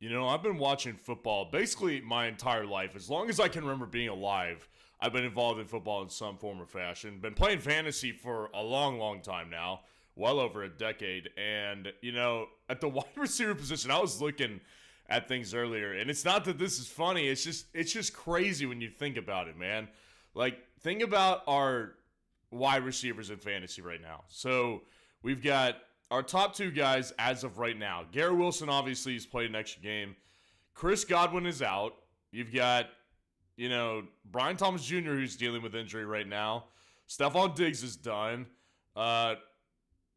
I've been watching football basically my entire life. As long as I can remember being alive, I've been involved in football in some form or fashion. Been playing fantasy for a long, long time now, well over a decade. And, at the wide receiver position, I was looking at things earlier, and it's not that this is funny. It's just crazy when you think about it, man. Like, think about our wide receivers in fantasy right now. So we've got our top two guys as of right now. Garrett Wilson, obviously, he's played an extra game. Chris Godwin is out. You've got, Brian Thomas Jr., who's dealing with injury right now. Stephon Diggs is done.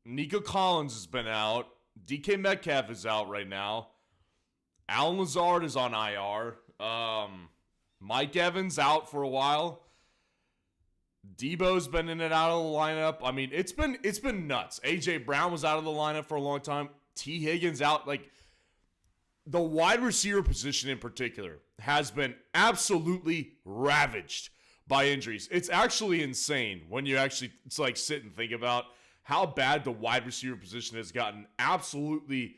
Nico Collins has been out. DK Metcalf is out right now. Alan Lazard is on IR. Mike Evans out for a while. Debo's been in and out of the lineup. I mean, it's been nuts. A.J. Brown was out of the lineup for a long time. T. Higgins out. Like, the wide receiver position in particular has been absolutely ravaged by injuries. It's actually insane when you actually sit and think about how bad the wide receiver position has gotten absolutely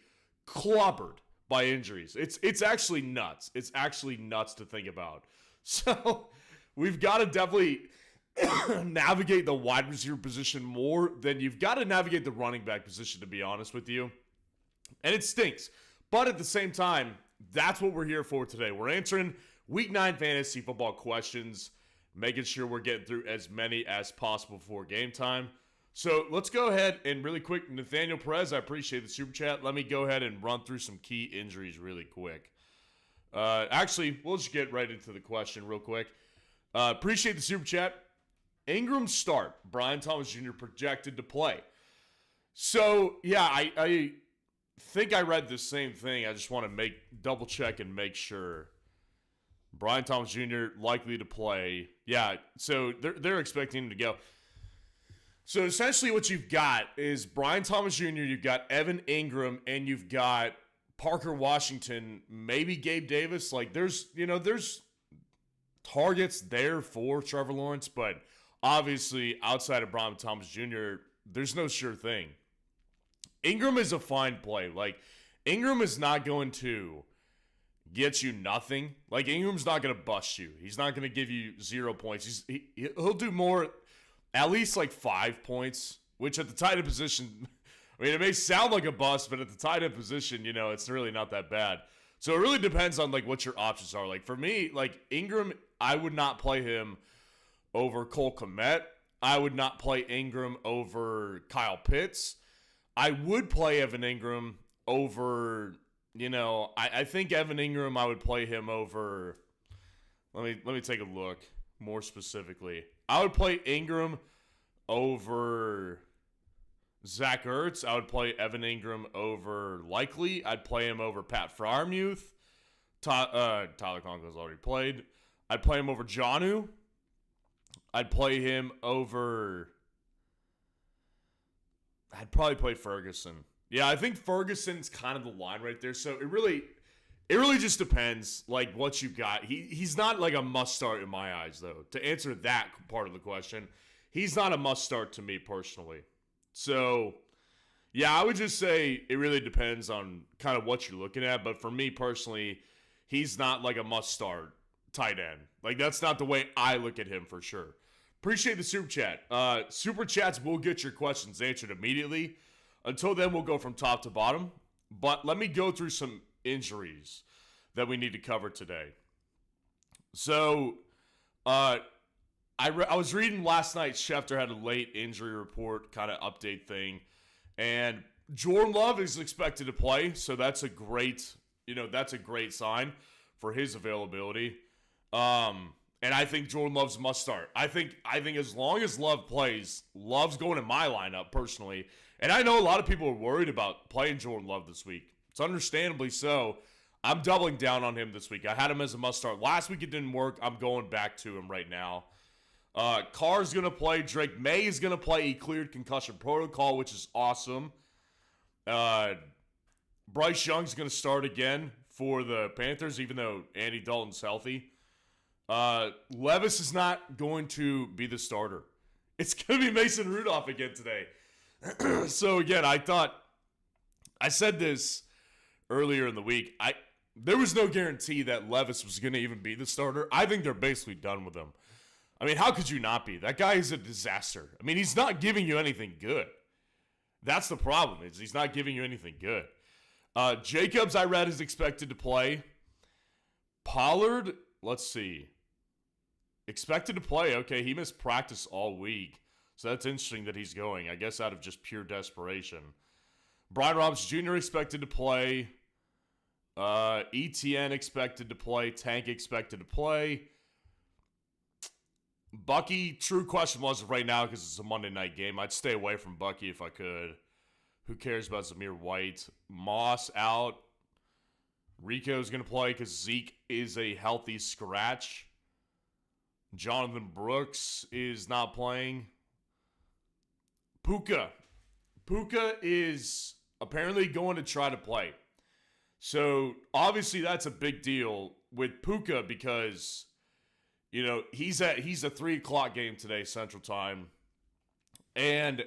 clobbered by injuries. It's actually nuts. It's actually nuts to think about. So we've got to definitely navigate the wide receiver position more than you've got to navigate the running back position, to be honest with you. And it stinks. But at the same time, that's what we're here for today. We're answering Week 9 fantasy football questions, making sure we're getting through as many as possible before game time. So let's go ahead and really quick, Nathaniel Perez, I appreciate the super chat. Let me go ahead and run through some key injuries really quick. Actually, we'll just get right into the question real quick. Appreciate the super chat. Ingram start. Brian Thomas Jr. projected to play. So, yeah, I think I read the same thing. I just want to double check and make sure. Brian Thomas Jr. likely to play. Yeah, so they're expecting him to go. So essentially what you've got is Brian Thomas Jr., you've got Evan Ingram, and you've got Parker Washington, maybe Gabe Davis. Like, there's targets there for Trevor Lawrence, but obviously outside of Brian Thomas Jr., there's no sure thing. Ingram is a fine play. Like, Ingram is not going to get you nothing. Like, Ingram's not going to bust you. He's not going to give you 0 points. He'll do more, at least like 5 points, which at the tight end position, I mean, it may sound like a bust, but at the tight end position, it's really not that bad. So it really depends on, like, what your options are. Like, for me, like, Ingram, I would not play him over Cole Kmet. I would not play Ingram over Kyle Pitts. I would play Evan Ingram over, I think Evan Ingram, I would play him over, let me take a look more specifically. I would play Ingram over Zach Ertz. I would play Evan Ingram over Likely. I'd play him over Pat Freiermuth. Tyler Conkling's already played. I'd play him over Jonnu. I'd play him over... I'd probably play Ferguson. Yeah, I think Ferguson's kind of the line right there. So it really just depends, like, what you got. He's not like a must start in my eyes, though. To answer that part of the question, he's not a must start to me personally. So, yeah, I would just say it really depends on kind of what you're looking at. But for me personally, he's not like a must start tight end. Like, that's not the way I look at him for sure. Appreciate the super chat. Super chats will get your questions answered immediately. Until then, we'll go from top to bottom. But let me go through some injuries that we need to cover today. So, I was reading last night. Schefter had a late injury report kind of update thing. And Jordan Love is expected to play. So that's a great sign for his availability. And I think Jordan Love's a must start. I think as long as Love plays, Love's going in my lineup personally. And I know a lot of people are worried about playing Jordan Love this week. It's understandably so. I'm doubling down on him this week. I had him as a must start. Last week it didn't work. I'm going back to him right now. Carr's going to play. Drake May is going to play. He cleared concussion protocol, which is awesome. Bryce Young's going to start again for the Panthers, even though Andy Dalton's healthy. Levis is not going to be the starter. It's going to be Mason Rudolph again today. So again, I said this earlier in the week. there was no guarantee that Levis was going to even be the starter. I think they're basically done with him. I mean, how could you not be? That guy is a disaster. I mean, he's not giving you anything good. That's the problem, is he's not giving you anything good. Jacobs, I read, is expected to play. Pollard, let's see. Expected to play. Okay, he missed practice all week. So that's interesting that he's going, I guess out of just pure desperation. Brian Robinson Jr. expected to play. ETN expected to play. Tank expected to play. Bucky, true question was right now because it's a Monday night game. I'd stay away from Bucky if I could. Who cares about Zamir White? Moss out. Rico's going to play because Zeke is a healthy scratch. Jonathan Brooks is not playing. Puka. Puka is apparently going to try to play. So, obviously, that's a big deal with Puka because, you know, he's a 3 o'clock game today, Central Time. And,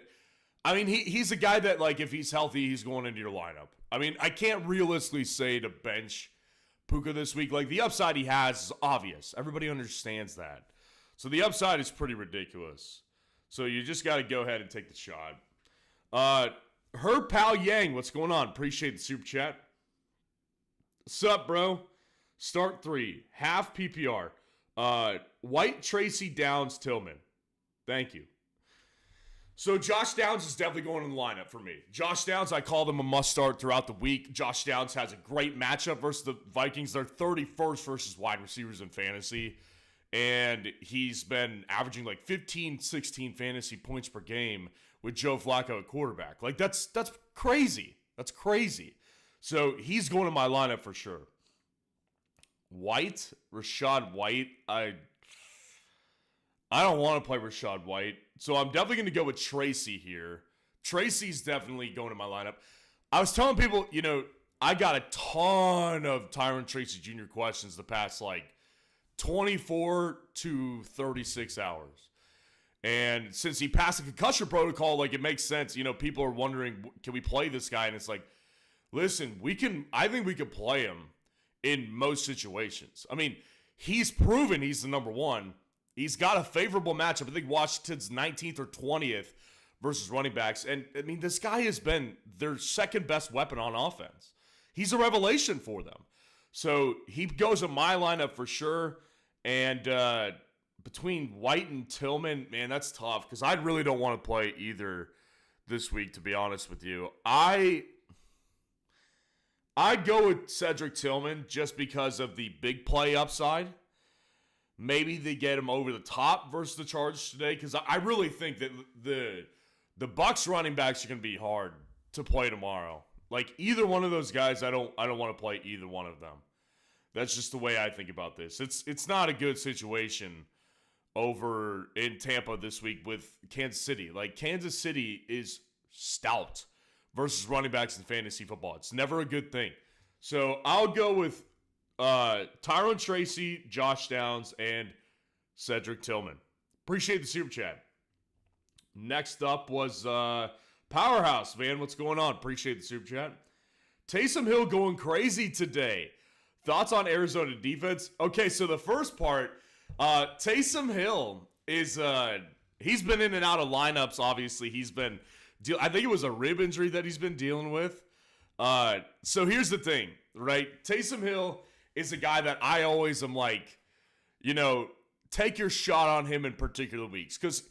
I mean, he's a guy that, like, if he's healthy, he's going into your lineup. I mean, I can't realistically say to bench Puka this week. Like, the upside he has is obvious. Everybody understands that. So, the upside is pretty ridiculous. So, you just got to go ahead and take the shot. Her pal Yang, what's going on? Appreciate the super chat. Sup, bro? Start 3. Half PPR. White, Tracy, Downs, Tillman. Thank you. So Josh Downs is definitely going in the lineup for me. Josh Downs, I called him a must start throughout the week. Josh Downs has a great matchup versus the Vikings. They're 31st versus wide receivers in fantasy. And he's been averaging like 15, 16 fantasy points per game with Joe Flacco at quarterback. Like, that's crazy. That's crazy. So he's going to my lineup for sure. White, Rashad White. I don't want to play Rashad White. So I'm definitely going to go with Tracy here. Tracy's definitely going to my lineup. I was telling people, you know, I got a ton of Tyron Tracy Jr. questions the past like 24 to 36 hours. And since he passed the concussion protocol, like, it makes sense. You know, people are wondering, can we play this guy? And it's like, listen, I think we could play him in most situations. I mean, he's proven he's the number one. He's got a favorable matchup. I think Washington's 19th or 20th versus running backs. And, I mean, this guy has been their second best weapon on offense. He's a revelation for them. So he goes in my lineup for sure. And between White and Tillman, man, that's tough because I really don't want to play either this week, to be honest with you. I'd go with Cedric Tillman just because of the big play upside. Maybe they get him over the top versus the Chargers today because I really think that the Bucs running backs are going to be hard to play tomorrow. Like, either one of those guys, I don't want to play either one of them. That's just the way I think about this. It's not a good situation over in Tampa this week with Kansas City. Like, Kansas City is stout versus running backs in fantasy football. It's never a good thing. So I'll go with Tyron Tracy, Josh Downs, and Cedric Tillman. Appreciate the super chat. Next up was Powerhouse, man. What's going on? Appreciate the super chat. Taysom Hill going crazy today. Thoughts on Arizona defense? Okay, so the first part, Taysom Hill is he's been in and out of lineups. Obviously, he's been. I think it was a rib injury that he's been dealing with. So here's the thing, right? Taysom Hill is a guy that I always am like, you know, take your shot on him in particular weeks. Because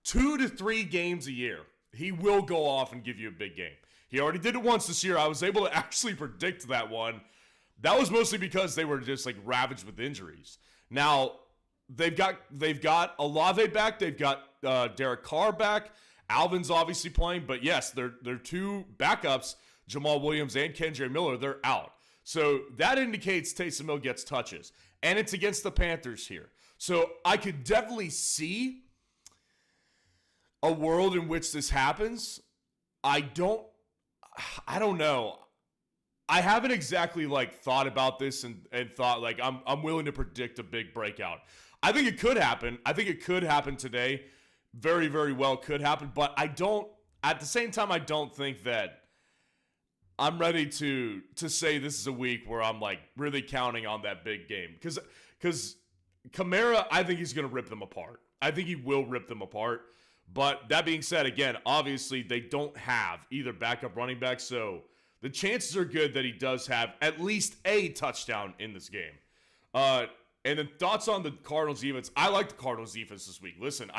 2 to 3 games a year, he will go off and give you a big game. He already did it once this year. I was able to actually predict that one. That was mostly because they were just like ravaged with injuries. Now, they've got Olave back. They've got Derek Carr back. Alvin's obviously playing. But yes, their 2 backups, Jamal Williams and Kendre Miller, they're out. So that indicates Taysom Hill gets touches. And it's against the Panthers here. So I could definitely see a world in which this happens. I don't know. I haven't exactly like thought about this and thought like I'm willing to predict a big breakout. I think it could happen. I think it could happen today. Very, very well could happen. But I don't, at the same time, I don't think that I'm ready to say this is a week where I'm like really counting on that big game because Kamara, I think he's going to rip them apart. I think he will rip them apart. But that being said, again, obviously they don't have either backup running back, so the chances are good that he does have at least a touchdown in this game. And then thoughts on the Cardinals defense. I like the Cardinals defense this week. Listen,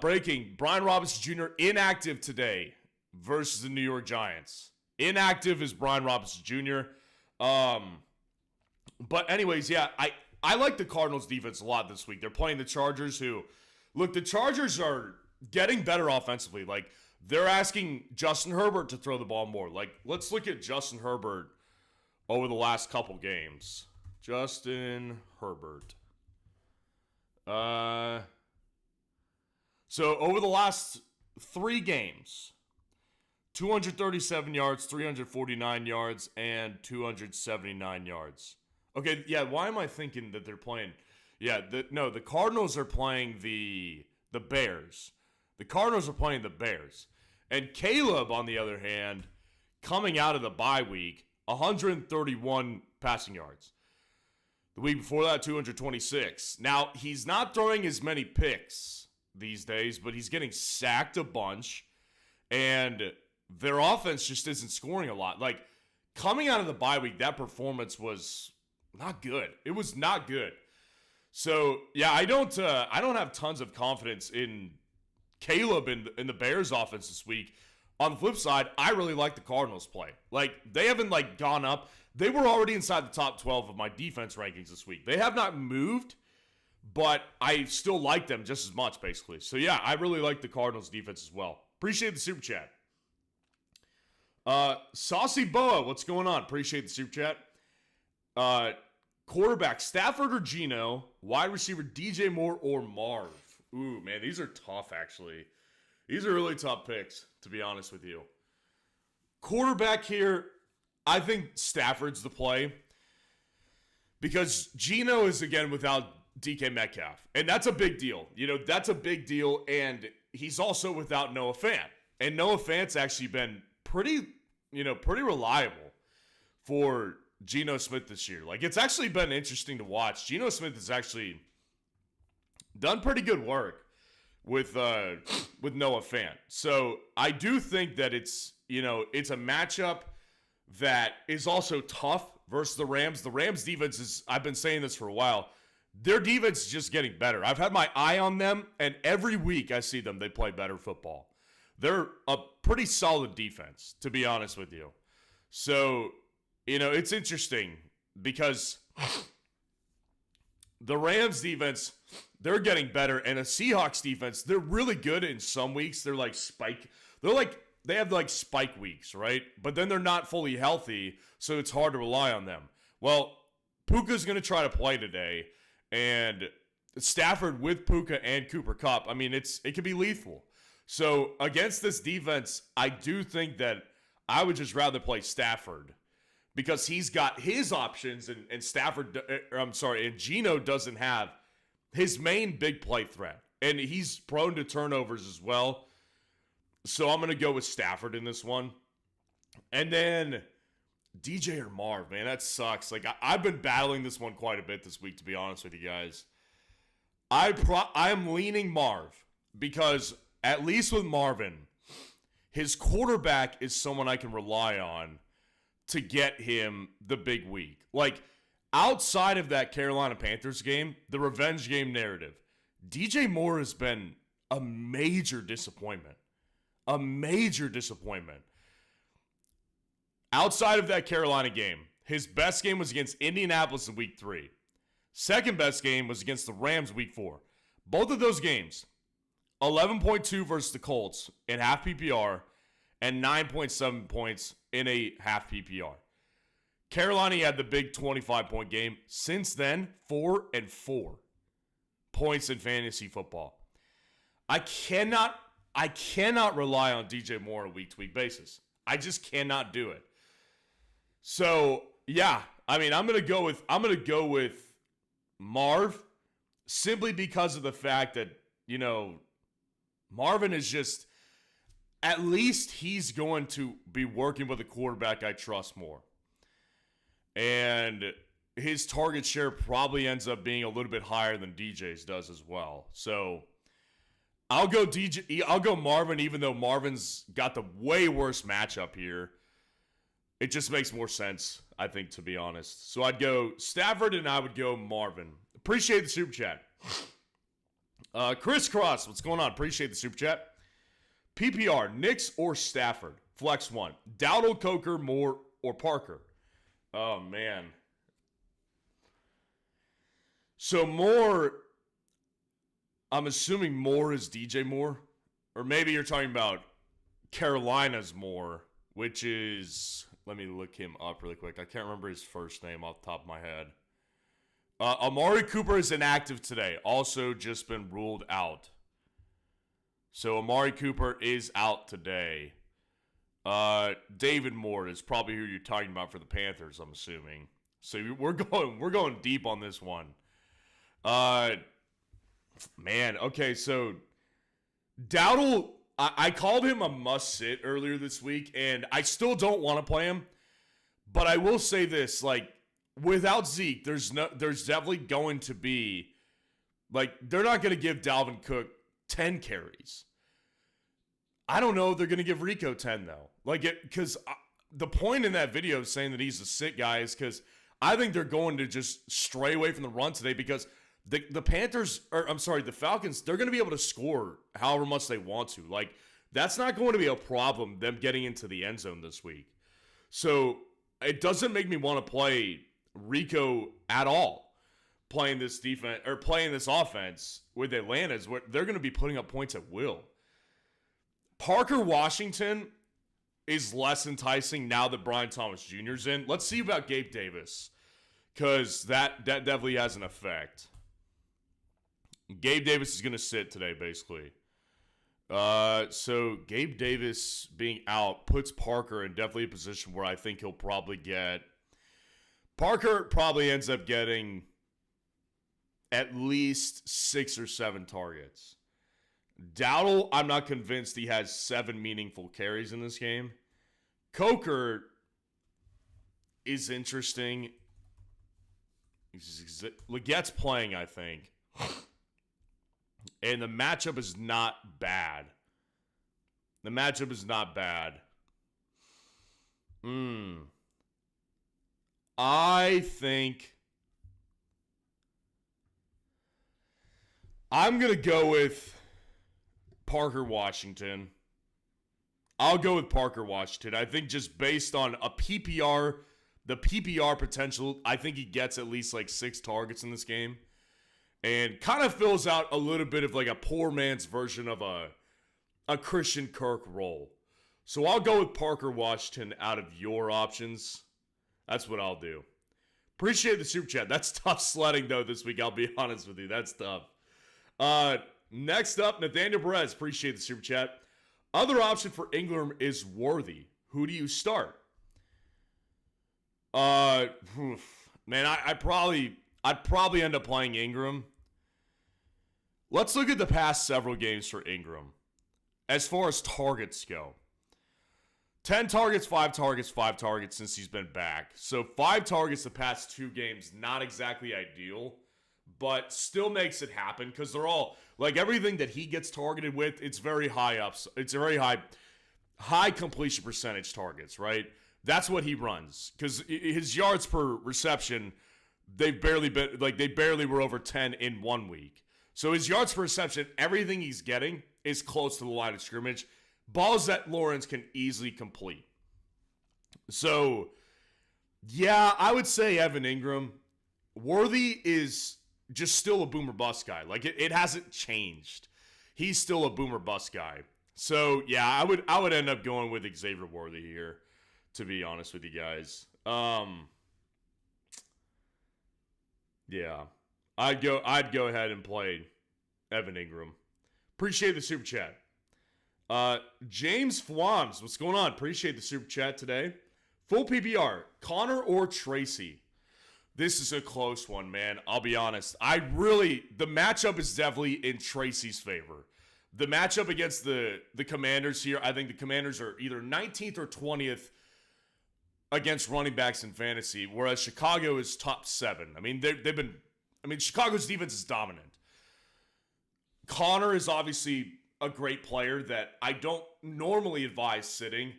breaking, Brian Robinson Jr. inactive today versus the New York Giants. Inactive is Brian Robinson Jr. But anyways, yeah, I like the Cardinals defense a lot this week. They're playing the Chargers who, look, the Chargers are getting better offensively. Like, they're asking Justin Herbert to throw the ball more. Like, let's look at Justin Herbert over the last couple games. Justin Herbert. So over the last 3 games, 237 yards, 349 yards, and 279 yards. Okay, yeah, why am I thinking that they're playing? Yeah, the Cardinals are playing the Bears. The Cardinals are playing the Bears. And Caleb, on the other hand, coming out of the bye week, 131 passing yards. The week before that, 226. Now, he's not throwing as many picks these days, but he's getting sacked a bunch. And their offense just isn't scoring a lot. Like, coming out of the bye week, that performance was not good. It was not good. So, yeah, I don't have tons of confidence in Caleb in the Bears offense this week. On the flip side, I really like the Cardinals play. Like, they haven't, like, gone up. They were already inside the top 12 of my defense rankings this week. They have not moved, but I still like them just as much, basically. So, yeah, I really like the Cardinals defense as well. Appreciate the super chat. Saucy Boa, what's going on? Appreciate the super chat. Quarterback, Stafford or Geno. Wide receiver, DJ Moore or Marv. Ooh, man, these are tough, actually. These are really tough picks, to be honest with you. Quarterback here, I think Stafford's the play. Because Geno is, again, without DK Metcalf. And that's a big deal. You know, that's a big deal. And he's also without Noah Fant. And Noah Fant's actually been pretty reliable for Geno Smith this year. Like, it's actually been interesting to watch. Geno Smith has actually done pretty good work with Noah Fant. So I do think that it's a matchup that is also tough versus the Rams. The Rams defense is, I've been saying this for a while, their defense is just getting better. I've had my eye on them, and every week I see them, they play better football. They're a pretty solid defense, to be honest with you. So, it's interesting because the Rams defense, they're getting better, and the Seahawks defense, they're really good in some weeks. They have like spike weeks, right? But then they're not fully healthy, so it's hard to rely on them. Well, Puka's going to try to play today, and Stafford with Puka and Cooper Kupp, I mean, it could be lethal. So against this defense, I do think that I would just rather play Stafford because he's got his options, and Geno doesn't have his main big play threat, and he's prone to turnovers as well. So I'm going to go with Stafford in this one. And then DJ or Marv, man, that sucks. Like, I've been battling this one quite a bit this week, to be honest with you guys. I'm leaning Marv because at least with Marvin, his quarterback is someone I can rely on to get him the big week. Like, outside of that Carolina Panthers game, the revenge game narrative, DJ Moore has been a major disappointment. A major disappointment. Outside of that Carolina game, his best game was against Indianapolis in week 3. Second best game was against the Rams week 4. Both of those games, 11.2 versus the Colts in half PPR and 9.7 points in a half PPR. Carolina had the big 25-point game. Since then, 4-4 points in fantasy football. I cannot rely on DJ Moore on a week-to-week basis. I just cannot do it. So, yeah, I mean, I'm gonna go with Marv simply because of the fact that, Marvin is just, at least he's going to be working with a quarterback I trust more. And his target share probably ends up being a little bit higher than DJ's does as well. So I'll go Marvin, even though Marvin's got the way worse matchup here. It just makes more sense, I think, to be honest. So I'd go Stafford and I would go Marvin. Appreciate the super chat. Crisscross, what's going on? Appreciate the super chat. PPR, Nix or Stafford? Flex 1. Dowdle, Coker, Moore, or Parker? Oh, man. So Moore, I'm assuming Moore is DJ Moore. Or maybe you're talking about Carolina's Moore, which is, let me look him up really quick. I can't remember his first name off the top of my head. Amari Cooper is inactive today. Also just been ruled out. So Amari Cooper is out today. David Moore is probably who you're talking about for the Panthers, I'm assuming. So we're going deep on this one. Man, okay, so Dowdle, I called him a must-sit earlier this week, and I still don't want to play him. But I will say this, like, without Zeke, there's definitely going to be, like, they're not going to give Dalvin Cook 10 carries. I don't know if they're going to give Rico 10, though. Like, because the point in that video of saying that he's a sit guy is because I think they're going to just stray away from the run today because the Falcons, they're going to be able to score however much they want to. Like, that's not going to be a problem, them getting into the end zone this week. So it doesn't make me want to play Rico at all, playing this defense or playing this offense with Atlanta's where they're going to be putting up points at will. Parker Washington is less enticing now that Brian Thomas Jr.'s in. Let's see about Gabe Davis, because that definitely has an effect. Gabe Davis is going to sit today, basically. So Gabe Davis being out puts Parker in definitely a position where I think he'll probably get... Parker probably ends up getting at least 6 or 7 targets. Dowdle, I'm not convinced he has 7 meaningful carries in this game. Coker is interesting. Legette's playing, I think. And the matchup is not bad. I think I'm going to go with Parker Washington. I'll go with Parker Washington. I think just based on a PPR, the PPR potential, I think he gets at least like 6 targets in this game. And kind of fills out a little bit of like a poor man's version of a Christian Kirk role. So I'll go with Parker Washington out of your options. That's what I'll do. Appreciate the super chat. That's tough sledding though this week. I'll be honest with you. That's tough. Next up, Nathaniel Perez. Appreciate the super chat. Other option for Ingram is Worthy. Who do you start? Man, I'd probably end up playing Ingram. Let's look at the past several games for Ingram. As far as targets go. 10 targets, 5 targets, 5 targets since he's been back. So 5 targets the past 2 games, not exactly ideal, but still makes it happen because they're all, like everything that he gets targeted with, it's very high ups. It's a very high completion percentage targets, right? That's what he runs because his yards per reception, they barely were over 10 in 1 week. So his yards per reception, everything he's getting is close to the line of scrimmage. Balls that Lawrence can easily complete. So, yeah, I would say Evan Ingram. Worthy is just still a boomer bust guy. Like, it hasn't changed. He's still a boomer bust guy. So, yeah, I would end up going with Xavier Worthy here, to be honest with you guys. Yeah. I'd go ahead and play Evan Ingram. Appreciate the super chat. James Flams, what's going on? Appreciate the super chat today. Full PPR, Connor or Tracy? This is a close one, man. I'll be honest. The matchup is definitely in Tracy's favor. the matchup against the Commanders here, I think the Commanders are either 19th or 20th against running backs in fantasy, whereas Chicago is top 7. I mean, Chicago's defense is dominant. Connor is obviously a great player that I don't normally advise sitting.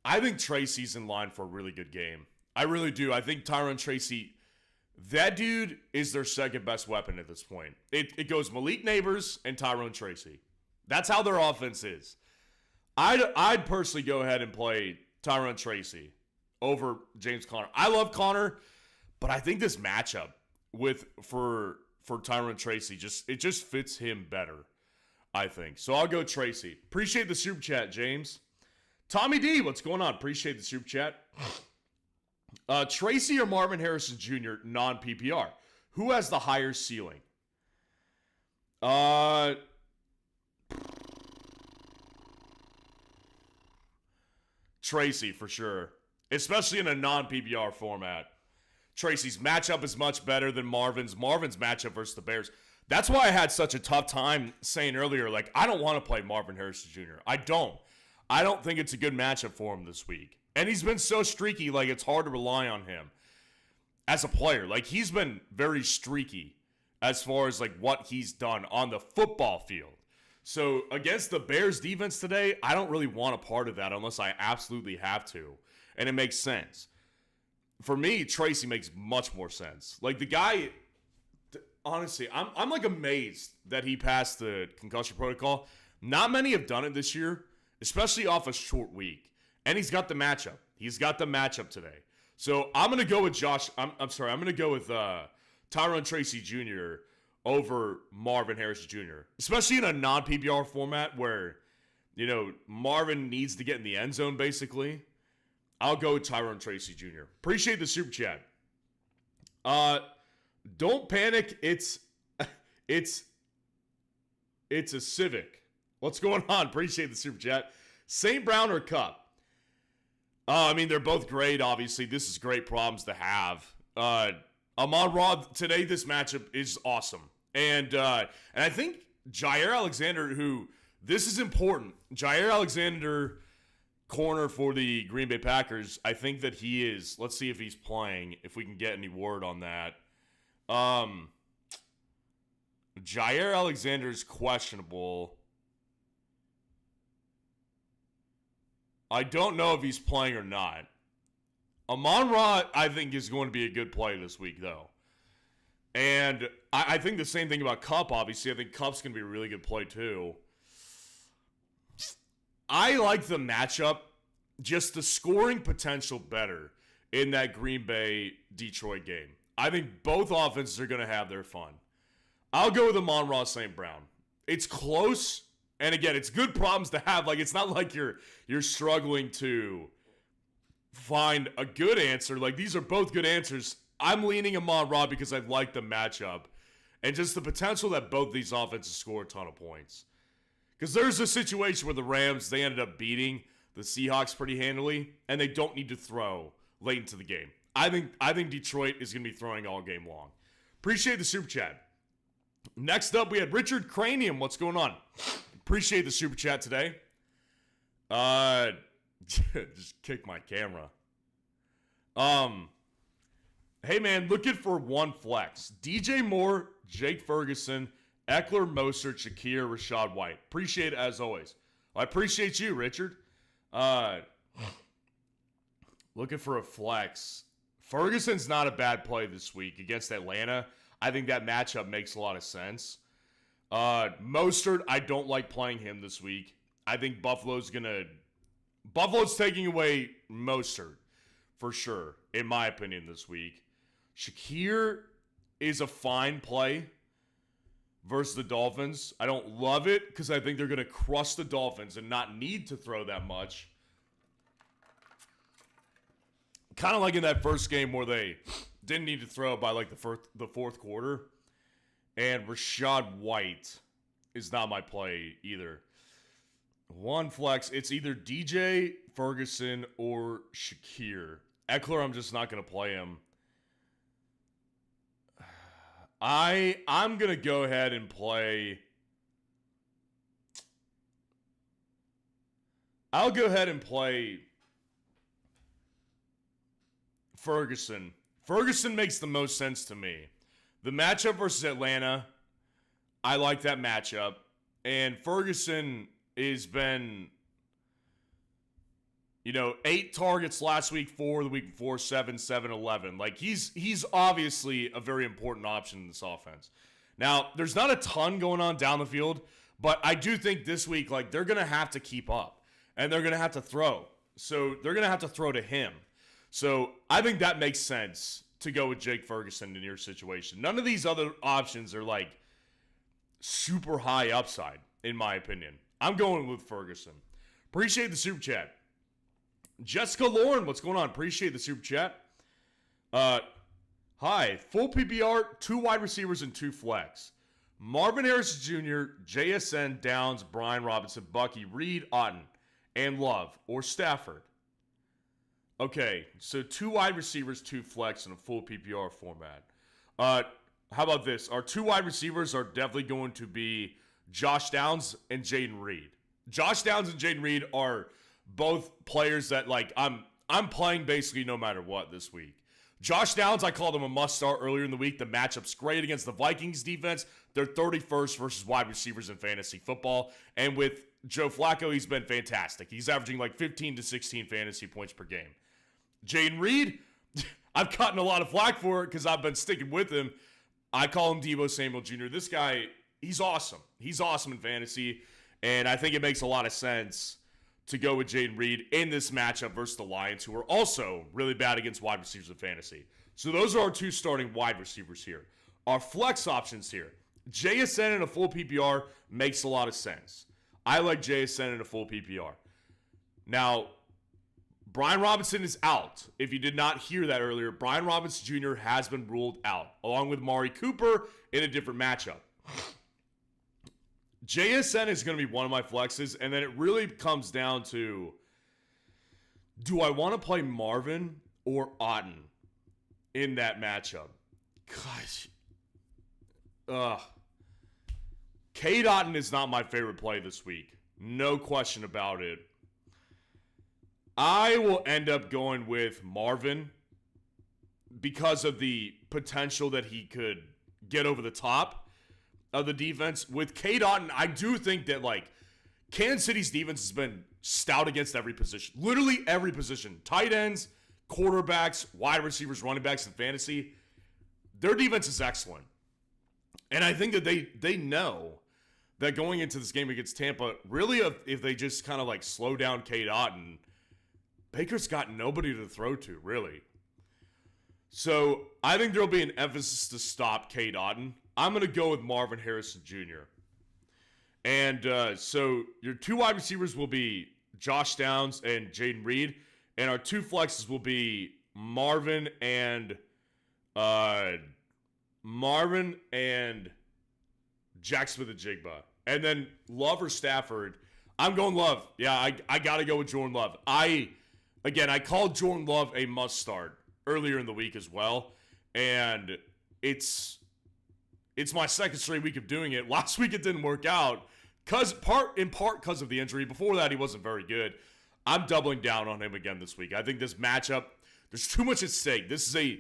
I think Tracy's in line for a really good game. I really do. I think Tyrone Tracy, that dude is their second best weapon at this point. It goes Malik Neighbors and Tyrone Tracy. That's how their offense is. I'd personally go ahead and play Tyrone Tracy over James Conner. I love Connor, but I think this matchup for Tyrone Tracy just fits him better, I think. So I'll go Tracy. Appreciate the super chat, James. Tommy D, what's going on? Appreciate the super chat. Tracy or Marvin Harrison Jr. non-PPR. Who has the higher ceiling? Tracy for sure, especially in a non-PPR format. Tracy's matchup is much better than Marvin's. Marvin's matchup versus the Bears. That's why I had such a tough time saying earlier, like, I don't want to play Marvin Harrison Jr. I don't think it's a good matchup for him this week. And he's been so streaky, like, it's hard to rely on him as a player. Like, he's been very streaky as far as, like, what he's done on the football field. So, against the Bears defense today, I don't really want a part of that unless I absolutely have to. And it makes sense. For me, Tracy makes much more sense. Like, the guy, honestly, I'm like amazed that he passed the concussion protocol. Not many have done it this year, especially off a short week. And he's got the matchup. He's got the matchup today. So I'm going to go with I'm going to go with Tyrone Tracy Jr. over Marvin Harrison Jr., especially in a non-PPR format where, you know, Marvin needs to get in the end zone, basically. I'll go with Tyrone Tracy Jr. Appreciate the super chat. Don't panic. It's a Civic. What's going on? Appreciate the super chat. St. Brown or Cup? I mean, they're both great, obviously. This is great problems to have. Amon-Ra, today this matchup is awesome. And I think Jair Alexander, this is important. Jair Alexander, corner for the Green Bay Packers, I think that he is, let's see if he's playing, if we can get any word on that. Jair Alexander is questionable. I don't know if he's playing or not. Amon-Ra, I think, is going to be a good play this week, though. And I think the same thing about Kupp, obviously. I think Kupp's going to be a really good play, too. I like the matchup, just the scoring potential better in that Green Bay-Detroit game. I think both offenses are going to have their fun. I'll go with Amon-Ra St. Brown. It's close. And again, it's good problems to have. Like, it's not like you're struggling to find a good answer. Like, these are both good answers. I'm leaning Amon-Ra because I like the matchup and just the potential that both these offenses score a ton of points. Because there's a situation where the Rams, they ended up beating the Seahawks pretty handily, and they don't need to throw late into the game. I think Detroit is going to be throwing all game long. Appreciate the super chat. Next up, we had Richard Cranium. What's going on? Appreciate the super chat today. Just kick my camera. Hey man, looking for one flex. DJ Moore, Jake Ferguson, Eckler, Mostert, Shakir, Rashad White. Appreciate it as always. I appreciate you, Richard. Looking for a flex. Ferguson's not a bad play this week against Atlanta. I think that matchup makes a lot of sense. Mostert, I don't like playing him this week. I think Buffalo's taking away Mostert for sure, in my opinion, this week. Shakir is a fine play versus the Dolphins. I don't love it because I think they're going to crush the Dolphins and not need to throw that much. Kind of like in that first game where they didn't need to throw by like the fourth quarter. And Rashad White is not my play either. One flex, it's either DJ, Ferguson, or Shakir. Eckler, I'm just not going to play him. I'm going to go ahead and play... I'll go ahead and play Ferguson. Ferguson makes the most sense to me. The matchup versus Atlanta, I like that matchup. And Ferguson has been, 8 targets last week, 4 the week before, 7, 11. Like, he's obviously a very important option in this offense. Now, there's not a ton going on down the field, but I do think this week, like, they're going to have to keep up. And they're going to have to throw. So, they're going to have to throw to him. So, I think that makes sense to go with Jake Ferguson in your situation. None of these other options are, like, super high upside, in my opinion. I'm going with Ferguson. Appreciate the super chat. Jessica Lauren, what's going on? Appreciate the super chat. Hi, full PPR, 2 wide receivers and 2 flex. Marvin Harrison Jr., JSN, Downs, Brian Robinson, Bucky, Reed, Otten, and Love, or Stafford. Okay, so 2 wide receivers, 2 flex in a full PPR format. How about this? Our 2 wide receivers are definitely going to be Josh Downs and Jayden Reed. Josh Downs and Jayden Reed are both players that, like, I'm playing basically no matter what this week. Josh Downs, I called him a must-start earlier in the week. The matchup's great against the Vikings defense. They're 31st versus wide receivers in fantasy football. And with Joe Flacco, he's been fantastic. He's averaging like 15 to 16 fantasy points per game. Jayden Reed, I've gotten a lot of flack for it because I've been sticking with him. I call him Deebo Samuel Jr. This guy, he's awesome. He's awesome in fantasy. And I think it makes a lot of sense to go with Jayden Reed in this matchup versus the Lions, who are also really bad against wide receivers in fantasy. So those are our 2 starting wide receivers here. Our flex options here. JSN in a full PPR makes a lot of sense. I like JSN in a full PPR. Now, Brian Robinson is out. If you did not hear that earlier, Brian Robinson Jr. has been ruled out, along with Mari Cooper in a different matchup. JSN is going to be one of my flexes, and then it really comes down to, do I want to play Marvin or Otten in that matchup? Gosh. Cade Otten is not my favorite play this week. No question about it. I will end up going with Marvin because of the potential that he could get over the top of the defense. With Cade Otten, I do think that, like, Kansas City's defense has been stout against every position. Literally every position. Tight ends, quarterbacks, wide receivers, running backs in fantasy. Their defense is excellent. And I think that they know that going into this game against Tampa, really, if they just kind of, like, slow down Cade Otten, Baker's got nobody to throw to, really. So I think there'll be an emphasis to stop Cade Otten. I'm going to go with Marvin Harrison Jr. And so your 2 wide receivers will be Josh Downs and Jayden Reed. And our 2 flexes will be Marvin and Jack Smith-Njigba. And then Love or Stafford. I'm going Love. Yeah, I got to go with Jordan Love. I called Jordan Love a must-start earlier in the week as well. And it's my second straight week of doing it. Last week it didn't work out in part because of the injury. Before that, he wasn't very good. I'm doubling down on him again this week. I think this matchup, there's too much at stake. This is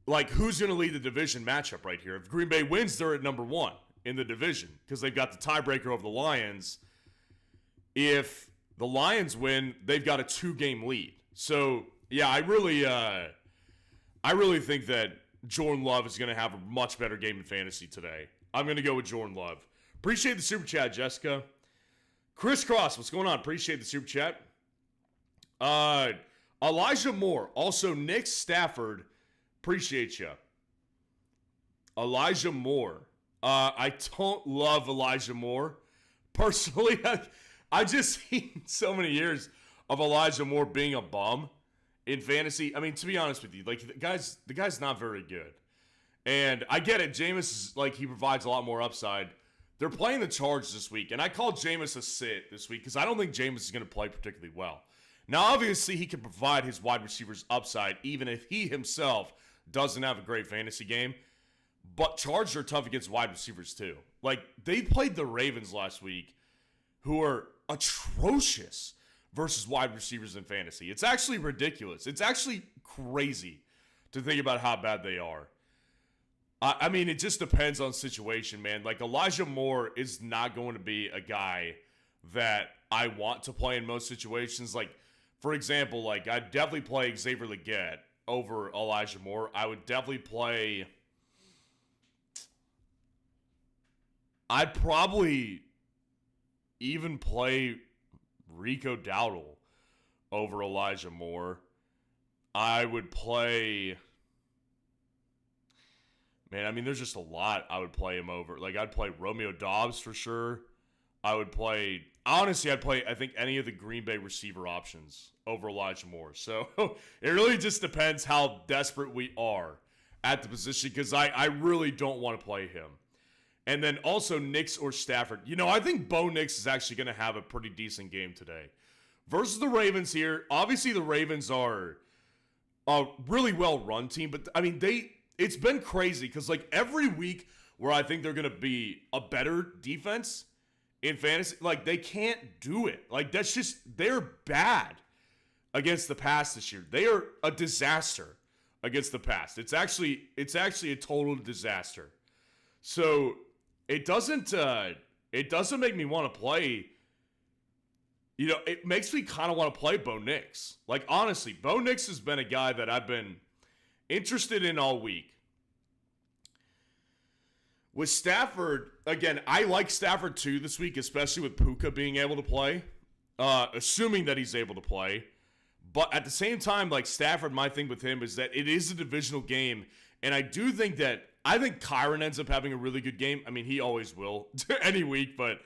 who's going to lead the division matchup right here? If Green Bay wins, they're at number 1 in the division because they've got the tiebreaker over the Lions. If the Lions win, they've got a 2-game lead. So, yeah, I really think that Jordan Love is going to have a much better game in fantasy today. I'm going to go with Jordan Love. Appreciate the super chat, Jessica. Chris Cross, what's going on? Appreciate the super chat. Elijah Moore, also Nick Stafford. Appreciate you. Elijah Moore. I don't love Elijah Moore. Personally, I just seen so many years of Elijah Moore being a bum in fantasy. I mean, to be honest with you, like, the guy's not very good. And I get it. Jameis is, like, he provides a lot more upside. They're playing the Chargers this week, and I called Jameis a sit this week because I don't think Jameis is going to play particularly well. Now, obviously, he can provide his wide receivers upside even if he himself doesn't have a great fantasy game. But Chargers are tough against wide receivers too. Like, they played the Ravens last week, who are atrocious versus wide receivers in fantasy. It's actually ridiculous. It's actually crazy to think about how bad they are. I mean, it just depends on situation, man. Like, Elijah Moore is not going to be a guy that I want to play in most situations. Like, for example, like, I'd definitely play Xavier Legette over Elijah Moore. I would definitely play... I'd probably even play Rico Dowdle over Elijah Moore. I would play... Man, I mean, there's just a lot I would play him over. Like, I'd play Romeo Doubs for sure. I would play... Honestly, I'd play, I think, any of the Green Bay receiver options over Elijah Moore. So, it really just depends how desperate we are at the position, because I really don't want to play him. And then also Nix or Stafford. You know, I think Bo Nix is actually going to have a pretty decent game today. Versus the Ravens here. Obviously, the Ravens are a really well-run team. But, I mean, it's been crazy because, like, every week where I think they're going to be a better defense in fantasy, like, they can't do it. Like, that's just, they're bad against the pass this year. They are a disaster against the pass. It's actually a total disaster. So it doesn't make me want to play. You know, it makes me kind of want to play Bo Nix. Like, honestly, Bo Nix has been a guy that I've been interested in all week. With Stafford, again, I like Stafford too this week, especially with Puka being able to play, assuming that he's able to play. But at the same time, like, Stafford, my thing with him is that it is a divisional game, and I think Kyron ends up having a really good game. I mean, he always will any week, but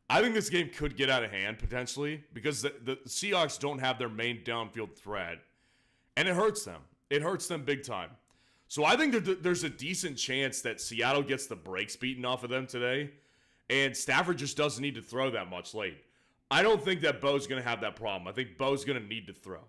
I think this game could get out of hand potentially because the Seahawks don't have their main downfield threat, and it hurts them. It hurts them big time. So I think that there's a decent chance that Seattle gets the brakes beaten off of them today, and Stafford just doesn't need to throw that much late. I don't think that Bo's going to have that problem. I think Bo's going to need to throw.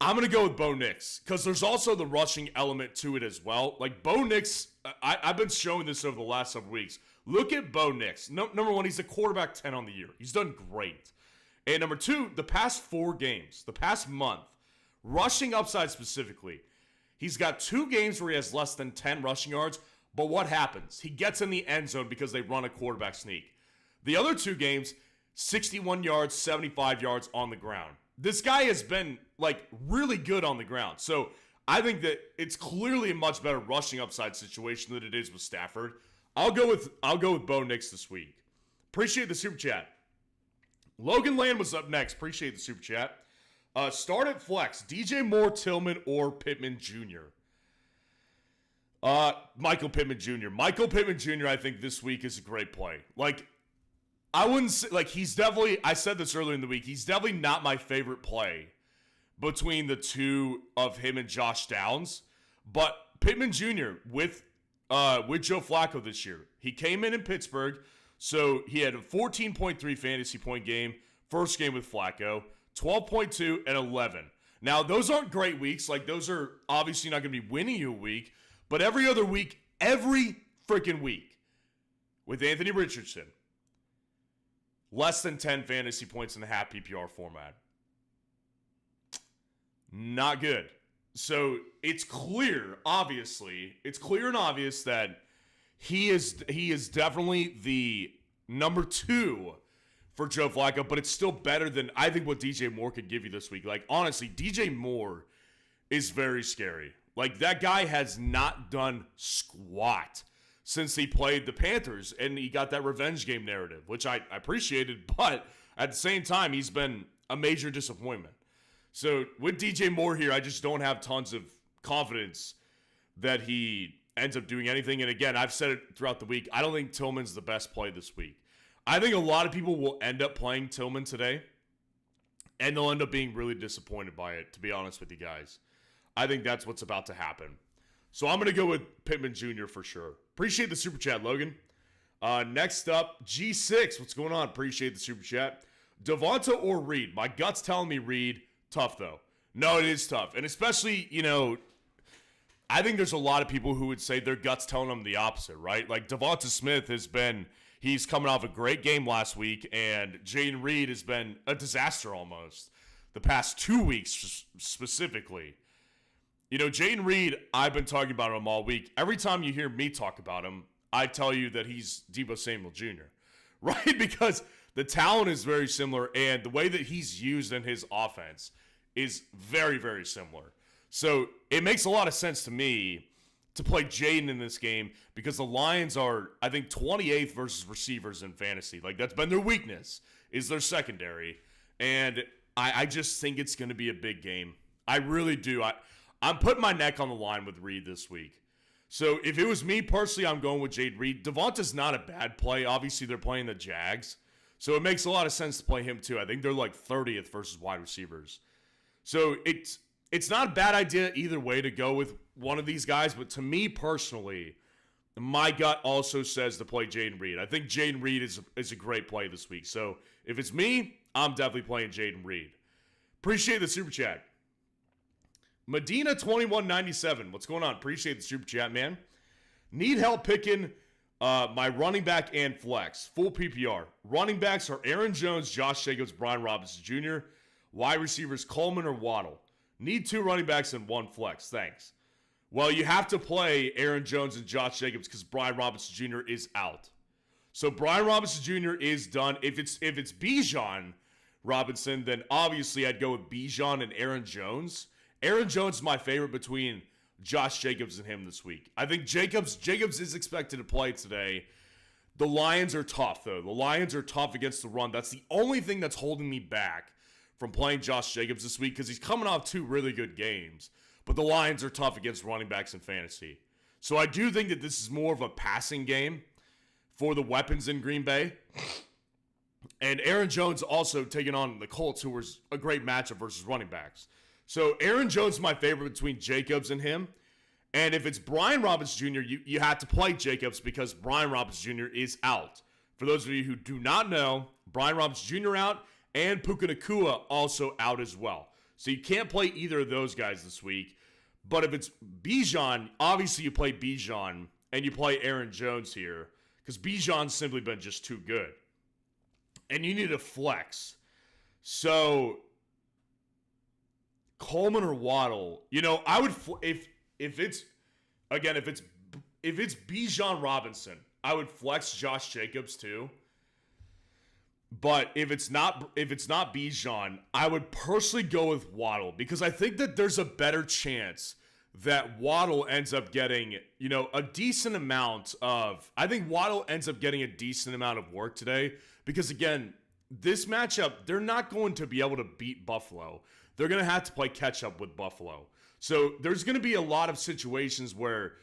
I'm going to go with Bo Nix because there's also the rushing element to it as well. Like, Bo Nix, I've been showing this over the last several weeks. Look at Bo Nix. Number one, he's a quarterback 10 on the year. He's done great. And number two, the past 4 games, the past month, rushing upside specifically, he's got 2 games where he has less than 10 rushing yards, but what happens? He gets in the end zone because they run a quarterback sneak. The other 2 games, 61 yards, 75 yards on the ground. This guy has been, like, really good on the ground. So I think that it's clearly a much better rushing upside situation than it is with Stafford. I'll go with Bo Nix this week. Appreciate the super chat. Logan Land was up next. Appreciate the super chat. Start at flex. DJ Moore, Tillman, or Pittman Jr. Michael Pittman Jr. Michael Pittman Jr. I think this week is a great play. Like, I wouldn't say, like, he's definitely, I said this earlier in the week, he's definitely not my favorite play between the two of him and Josh Downs. But Pittman Jr. with Joe Flacco this year, he came in Pittsburgh, so he had a 14.3 fantasy point game, first game with Flacco, 12.2 and 11. Now, those aren't great weeks. Like, those are obviously not going to be winning you a week, but every other week, every freaking week, with Anthony Richardson, less than 10 fantasy points in the half PPR format. Not good. So it's clear, obviously, and obvious that he is definitely the number 2 for Joe Flacco, but it's still better than I think what DJ Moore could give you this week. Like, honestly, DJ Moore is very scary. Like, that guy has not done squat since he played the Panthers, and he got that revenge game narrative, which I appreciated, but at the same time, he's been a major disappointment. So with DJ Moore here, I just don't have tons of confidence that he ends up doing anything. And again, I've said it throughout the week, I don't think Tillman's the best play this week. I think a lot of people will end up playing Tillman today, and they'll end up being really disappointed by it, to be honest with you guys. I think that's what's about to happen. So I'm going to go with Pittman Jr. for sure. Appreciate the super chat, Logan. Next up, G6. What's going on? Appreciate the super chat. Devonta or Reed? My gut's telling me Reed. Tough, though. No, it is tough. And especially, you know, I think there's a lot of people who would say their gut's telling them the opposite, right? Like, Devonta Smith has been, He's coming off a great game last week, and Jayden Reed has been a disaster almost the past 2 weeks specifically. Jayden Reed, I've been talking about him all week. Every time you hear me talk about him, I tell you that he's Deebo Samuel Jr., right? Because the talent is very similar, and the way that he's used in his offense is very, very similar. So it makes a lot of sense to me to play Jayden in this game because the Lions are, I think, 28th versus receivers in fantasy. Like, that's been their weakness, is their secondary. And I just think it's going to be a big game. I really do. I'm putting my neck on the line with Reed this week. So if it was me personally, I'm going with Jayden Reed. Devonta's not a bad play. Obviously, they're playing the Jags. So it makes a lot of sense to play him too. I think they're like 30th versus wide receivers. So it's not a bad idea either way to go with one of these guys. But to me personally, my gut also says to play Jayden Reed. I think Jayden Reed is a great play this week. So if it's me, I'm definitely playing Jayden Reed. Appreciate the super chat. Medina 2197. What's going on? Appreciate the super chat, man. Need help picking my running back and flex. Full PPR. Running backs are Aaron Jones, Josh Jacobs, Brian Robinson Jr. Wide receivers Coleman or Waddle. Need 2 running backs and 1 flex. Thanks. Well, you have to play Aaron Jones and Josh Jacobs because Brian Robinson Jr. is out. So Brian Robinson Jr. is done. If it's Bijan Robinson, then obviously I'd go with Bijan and Aaron Jones. Aaron Jones is my favorite between Josh Jacobs and him this week. I think Jacobs is expected to play today. The Lions are tough, though. The Lions are tough against the run. That's the only thing that's holding me back from playing Josh Jacobs this week because he's coming off 2 really good games. But the Lions are tough against running backs in fantasy. So I do think that this is more of a passing game for the weapons in Green Bay. And Aaron Jones also taking on the Colts, who was a great matchup versus running backs. So Aaron Jones is my favorite between Jacobs and him. And if it's Brian Robinson Jr., you have to play Jacobs because Brian Robinson Jr. is out. For those of you who do not know, Brian Robinson Jr. out and Puka Nacua also out as well. So you can't play either of those guys this week. But if it's Bijan, obviously you play Bijan and you play Aaron Jones here because Bijan's simply been just too good. And you need a flex. So Coleman or Waddle, I would if it's Bijan Robinson, I would flex Josh Jacobs too. But if it's not Bijan, I would personally go with Waddle because I think that there's a better chance that Waddle ends up getting, a decent amount of. I think Waddle ends up getting a decent amount of work today because again, this matchup they're not going to be able to beat Buffalo. They're going to have to play catch up with Buffalo. So there's going to be a lot of situations where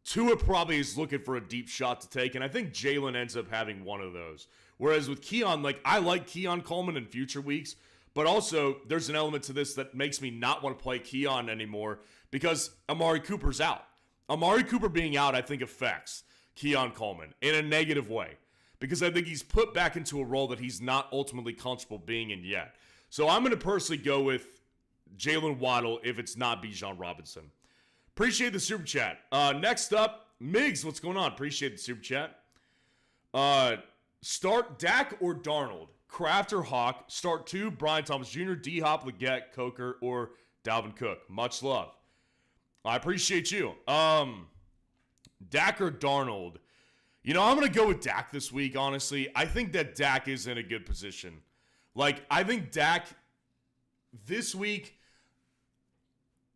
Tua probably is looking for a deep shot to take, and I think Jalen ends up having one of those. Whereas with Keon, I like Keon Coleman in future weeks, but also there's an element to this that makes me not want to play Keon anymore because Amari Cooper's out. Amari Cooper being out, I think, affects Keon Coleman in a negative way because I think he's put back into a role that he's not ultimately comfortable being in yet. So I'm going to personally go with Jalen Waddle if it's not Bijan Robinson. Appreciate the super chat. Next up, Migs, what's going on? Appreciate the super chat. Start Dak or Darnold? Kraft or Hawk? Start 2, Brian Thomas Jr., D-Hop, Leggett, Coker, or Dalvin Cook. Much love. I appreciate you. Dak or Darnold? I'm going to go with Dak this week, honestly. I think that Dak is in a good position. I think Dak this week,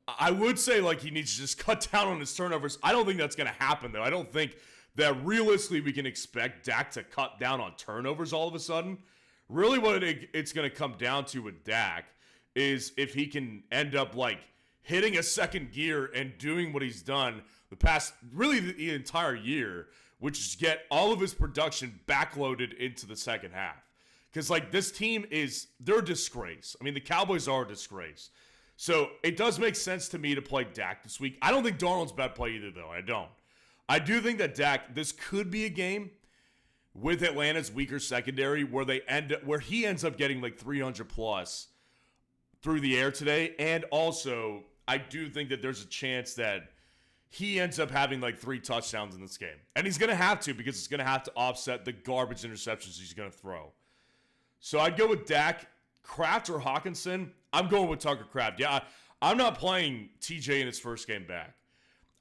I would say he needs to just cut down on his turnovers. I don't think that's going to happen, though. I don't think that realistically we can expect Dak to cut down on turnovers all of a sudden. Really what it's going to come down to with Dak is if he can end up hitting a second gear and doing what he's done the past, really the entire year, which is get all of his production backloaded into the second half. Because, this team they're a disgrace. I mean, the Cowboys are a disgrace. So, it does make sense to me to play Dak this week. I don't think Darnold's a bad play either, though. I don't. I do think that Dak, this could be a game with Atlanta's weaker secondary where he ends up getting 300 plus through the air today. And also, I do think that there's a chance that he ends up having like 3 touchdowns in this game. And he's going to have to, because it's going to have to offset the garbage interceptions he's going to throw. So I'd go with Dak, Kraft, or Hawkinson. I'm going with Tucker Kraft. Yeah, I'm not playing TJ in his first game back.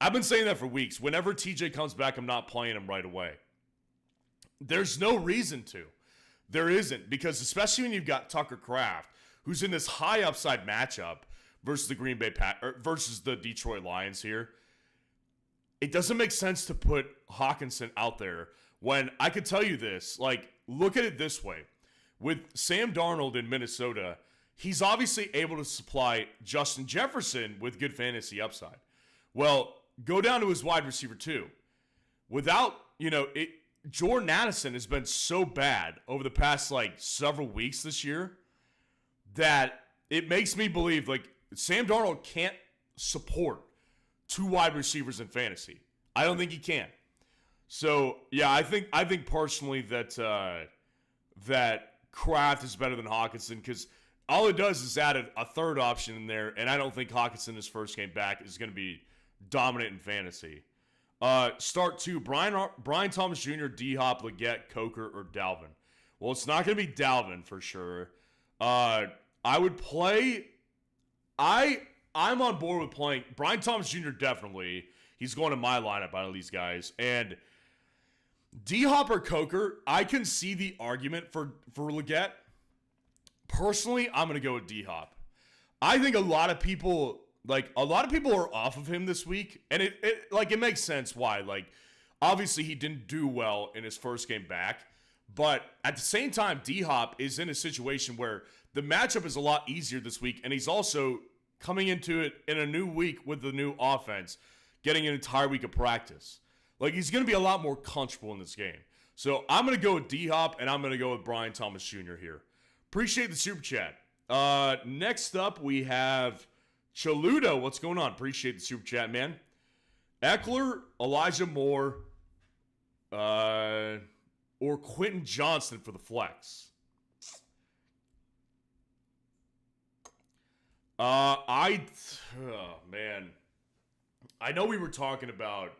I've been saying that for weeks. Whenever TJ comes back, I'm not playing him right away. There's no reason to. There isn't, because especially when you've got Tucker Kraft, who's in this high upside matchup versus the versus the Detroit Lions here. It doesn't make sense to put Hawkinson out there when I could tell you this. Like, look at it this way. With Sam Darnold in Minnesota, he's obviously able to supply Justin Jefferson with good fantasy upside. Well, go down to his wide receiver too. Without, Jordan Addison has been so bad over the past, several weeks this year that it makes me believe, Sam Darnold can't support 2 wide receivers in fantasy. I don't think he can. So, yeah, I think personally that Kraft is better than Hawkinson, because all it does is add a third option in there, and I don't think Hawkinson, his first game back, is going to be dominant in fantasy. Start 2, Brian Thomas Jr., D-Hop, Leggett, Coker, or Dalvin. Well, it's not going to be Dalvin for sure. I would play... I'm on board with playing Brian Thomas Jr. definitely. He's going to my lineup out of these guys. And D-Hop or Coker, I can see the argument for Leggett. Personally, I'm going to go with D-Hop. I think a lot of people are off of him this week, and it makes sense why. Obviously he didn't do well in his first game back, but at the same time, D-Hop is in a situation where the matchup is a lot easier this week, and he's also coming into it in a new week with the new offense, getting an entire week of practice. He's going to be a lot more comfortable in this game. So I'm going to go with D-Hop, and I'm going to go with Brian Thomas Jr. here. Appreciate the super chat. Next up, we have Chaluto. What's going on? Appreciate the super chat, man. Eckler, Elijah Moore, or Quentin Johnston for the flex. Man. I know we were talking about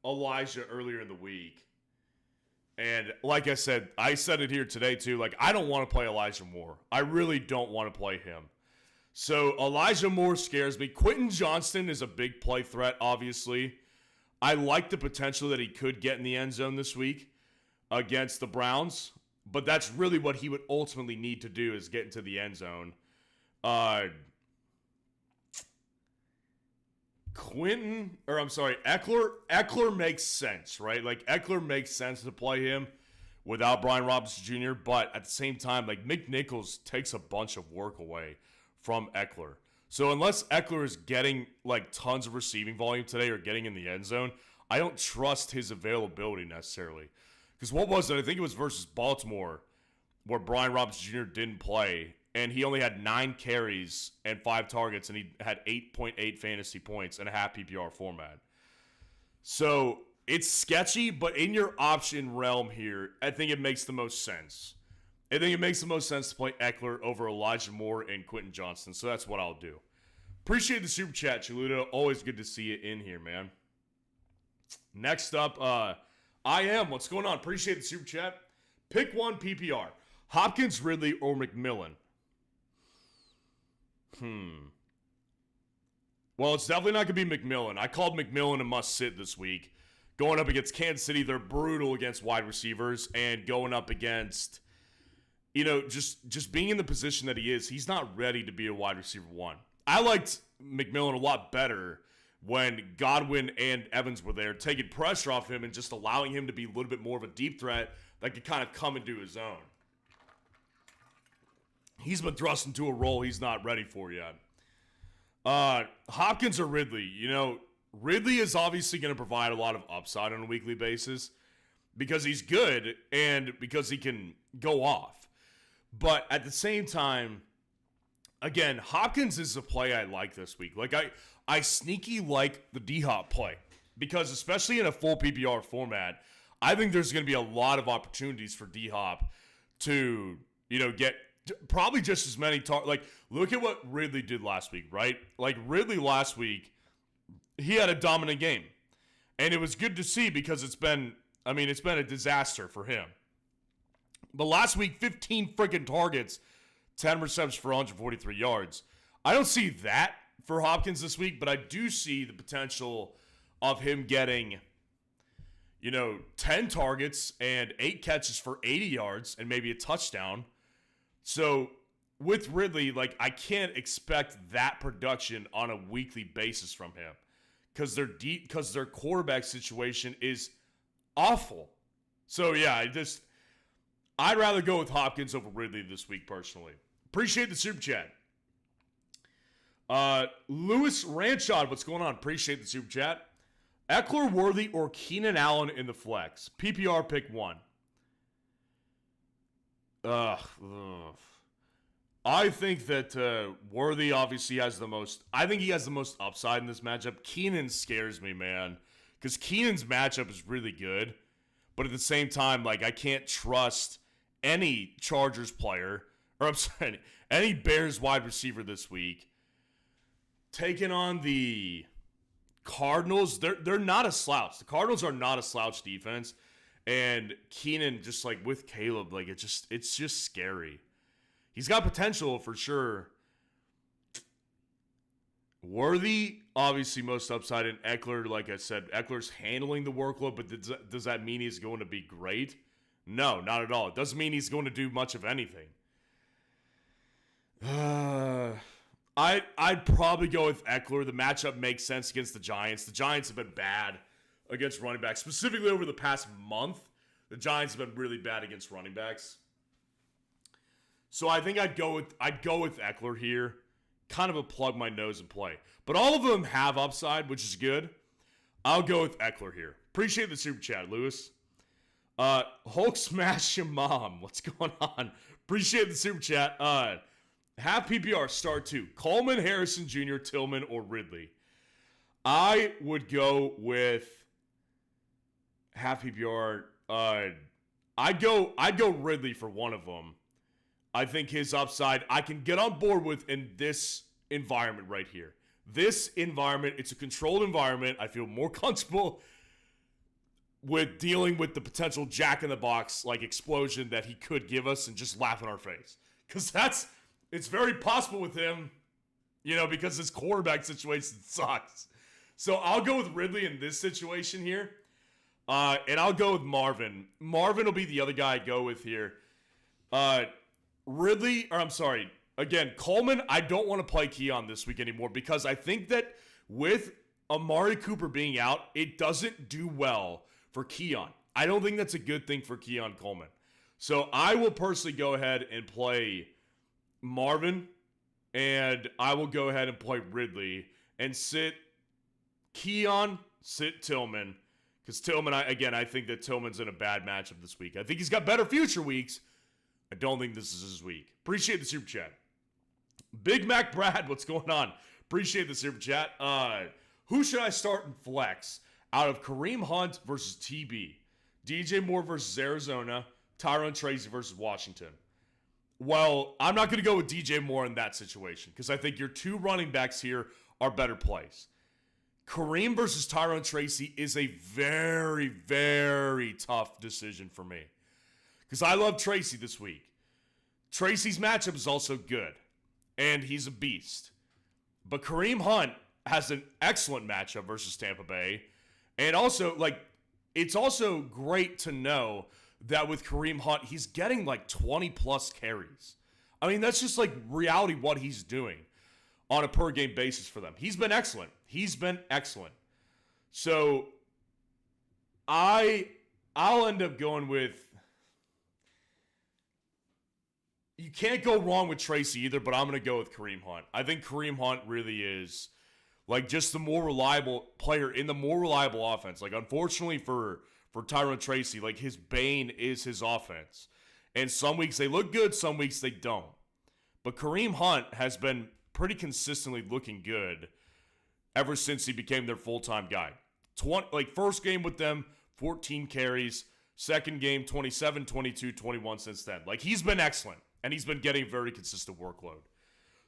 Elijah earlier in the week. And like I said it here today too. I don't want to play Elijah Moore. I really don't want to play him. So Elijah Moore scares me. Quentin Johnston is a big play threat, obviously. I like the potential that he could get in the end zone this week against the Browns. But that's really what he would ultimately need to do, is get into the end zone. Eckler makes sense, right? Eckler makes sense to play him without Brian Robinson Jr., but at the same time, Mick Nichols takes a bunch of work away from Eckler. So unless Eckler is getting, tons of receiving volume today or getting in the end zone, I don't trust his availability necessarily. Because what was it? I think it was versus Baltimore, where Brian Robinson Jr. didn't play, and he only had 9 carries and 5 targets, and he had 8.8 fantasy points in a half PPR format. So it's sketchy, but in your option realm here, I think it makes the most sense. I think it makes the most sense to play Eckler over Elijah Moore and Quentin Johnston, so that's what I'll do. Appreciate the super chat, Chaluto. Always good to see you in here, man. Next up, I am. What's going on? Appreciate the super chat. Pick one PPR. Hopkins, Ridley, or McMillan? Well, it's definitely not going to be McMillan. I called McMillan a must-sit this week. Going up against Kansas City, they're brutal against wide receivers. And going up against, just being in the position that he is, he's not ready to be a wide receiver 1. I liked McMillan a lot better when Godwin and Evans were there, taking pressure off him and just allowing him to be a little bit more of a deep threat that could kind of come into his own. He's been thrust into a role he's not ready for yet. Hopkins or Ridley? Ridley is obviously going to provide a lot of upside on a weekly basis because he's good and because he can go off. But at the same time, again, Hopkins is a play I like this week. I sneaky like the D-Hop play because especially in a full PPR format, I think there's going to be a lot of opportunities for D-Hop to, get Probably just as many like, look at what Ridley did last week, right? Like, Ridley last week, he had a dominant game. And it was good to see because it's been a disaster for him. But last week, 15 freaking targets, 10 receptions for 143 yards. I don't see that for Hopkins this week, but I do see the potential of him getting, 10 targets and 8 catches for 80 yards and maybe a touchdown. So with Ridley, like, I can't expect that production on a weekly basis from him because their quarterback situation is awful. So yeah, I'd rather go with Hopkins over Ridley this week personally. Appreciate the super chat. Lewis Ranchod, what's going on? Appreciate the super chat. Eckler, Worthy, or Keenan Allen in the flex. PPR pick 1. I think that Worthy obviously has the most. I think he has the most upside in this matchup. Keenan scares me, man, because Keenan's matchup is really good, but at the same time, like, I can't trust any Chargers player, or I'm sorry, any Bears wide receiver this week. Taking on the Cardinals, they're not a slouch. The Cardinals are not a slouch defense, and Keenan, just like with Caleb, like, it's just scary. He's got potential for sure. Worthy, obviously most upside, and Eckler, like I said, Eckler's handling the workload, but does that mean he's going to be great? No, not at all. It doesn't mean he's going to do much of anything. I'd probably go with Eckler. The matchup makes sense against the Giants. The Giants have been bad against running backs. Specifically over the past month, the Giants have been really bad against running backs. So I think I'd go with Eckler here. Kind of a plug my nose and play. But all of them have upside, which is good. I'll go with Eckler here. Appreciate the super chat, Lewis. Hulk Smash your mom. What's going on? Appreciate the super chat. Half PPR, start 2. Coleman, Harrison Jr., Tillman, or Ridley. I would go with half PPR. I'd go Ridley for one of them. I think his upside I can get on board with in this environment right here. This environment, it's a controlled environment. I feel more comfortable with dealing with the potential jack-in-the-box like explosion that he could give us and just laugh in our face. Because it's very possible with him, because his quarterback situation sucks. So I'll go with Ridley in this situation here. And I'll go with Marvin. Marvin will be the other guy I go with here. Coleman, I don't want to play Keon this week anymore because I think that with Amari Cooper being out, it doesn't do well for Keon. I don't think that's a good thing for Keon Coleman. So I will personally go ahead and play Marvin, and I will go ahead and play Ridley and sit Keon, sit Tillman, because Tillman, I think that Tillman's in a bad matchup this week. I think he's got better future weeks. I don't think this is his week. Appreciate the super chat. Big Mac Brad, what's going on? Appreciate the super chat. Who should I start in flex out of Kareem Hunt versus TB? DJ Moore versus Arizona, Tyrone Tracy versus Washington. Well, I'm not going to go with DJ Moore in that situation because I think your two running backs here are better plays. Kareem versus Tyrone Tracy is a very, very tough decision for me because I love Tracy this week. Tracy's matchup is also good, and he's a beast. But Kareem Hunt has an excellent matchup versus Tampa Bay, and also, it's also great to know that with Kareem Hunt, he's getting 20-plus carries. I mean, that's just reality what he's doing on a per-game basis for them. He's been excellent. So, I'll end up going with... You can't go wrong with Tracy either, but I'm going to go with Kareem Hunt. I think Kareem Hunt really is, just the more reliable player in the more reliable offense. Unfortunately for Tyrone Tracy, his bane is his offense. And some weeks they look good, some weeks they don't. But Kareem Hunt has been pretty consistently looking good ever since he became their full-time guy. First game with them, 14 carries. Second game, 27, 22, 21 since then. He's been excellent. and he's been getting a very consistent workload.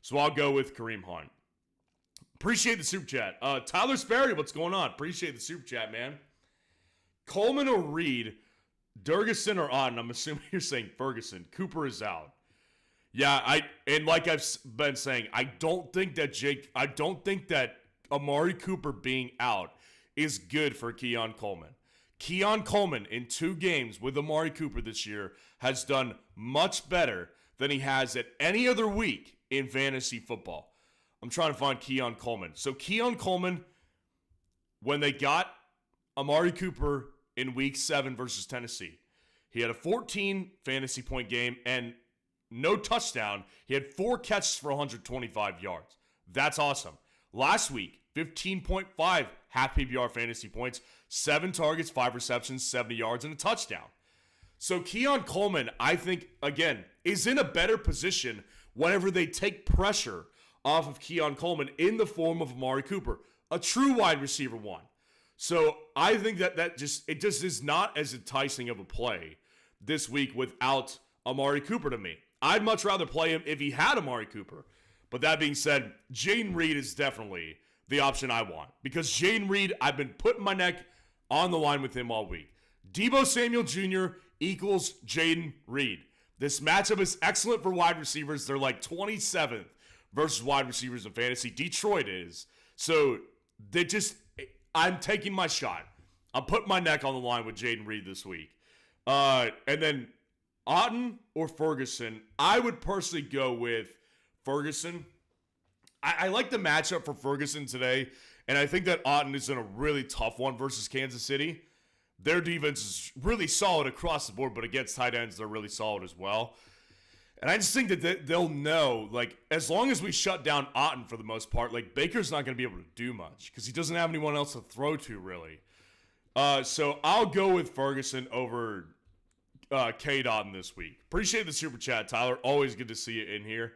So I'll go with Kareem Hunt. Appreciate the super chat. Tyler Sperry, what's going on? Appreciate the super chat, man. Coleman or Reed, Durgeson or Otten? I'm assuming you're saying Ferguson. Cooper is out. Yeah, and like I've been saying, I don't think that Amari Cooper being out is good for Keon Coleman. Keon Coleman in 2 games with Amari Cooper this year has done much better than he has at any other week in fantasy football. I'm trying to find Keon Coleman. So Keon Coleman, when they got Amari Cooper in week 7 versus Tennessee, he had a 14 fantasy point game and no touchdown. He had 4 catches for 125 yards. That's awesome. Last week, 15.5 half PPR fantasy points, 7 targets, 5 receptions, 70 yards, and a touchdown. So Keon Coleman, I think, again, is in a better position whenever they take pressure off of Keon Coleman in the form of Amari Cooper, a true wide receiver 1. So I think that it just is not as enticing of a play this week without Amari Cooper to me. I'd much rather play him if he had Amari Cooper. But that being said, Jayden Reed is definitely the option I want. Because Jayden Reed, I've been putting my neck on the line with him all week. Deebo Samuel Jr. equals Jayden Reed. This matchup is excellent for wide receivers. They're like 27th versus wide receivers in fantasy. Detroit is. So I'm taking my shot. I'm putting my neck on the line with Jayden Reed this week. And then Otten or Ferguson, I would personally go with Ferguson. I like the matchup for Ferguson today, and I think that Otten is in a really tough one versus Kansas City. Their defense is really solid across the board, but against tight ends, they're really solid as well. And I just think that they'll know, like, as long as we shut down Otten for the most part, like, Baker's not going to be able to do much because he doesn't have anyone else to throw to, really. So I'll go with Ferguson over Cade Otten this week. Appreciate the super chat, Tyler. Always good to see you in here.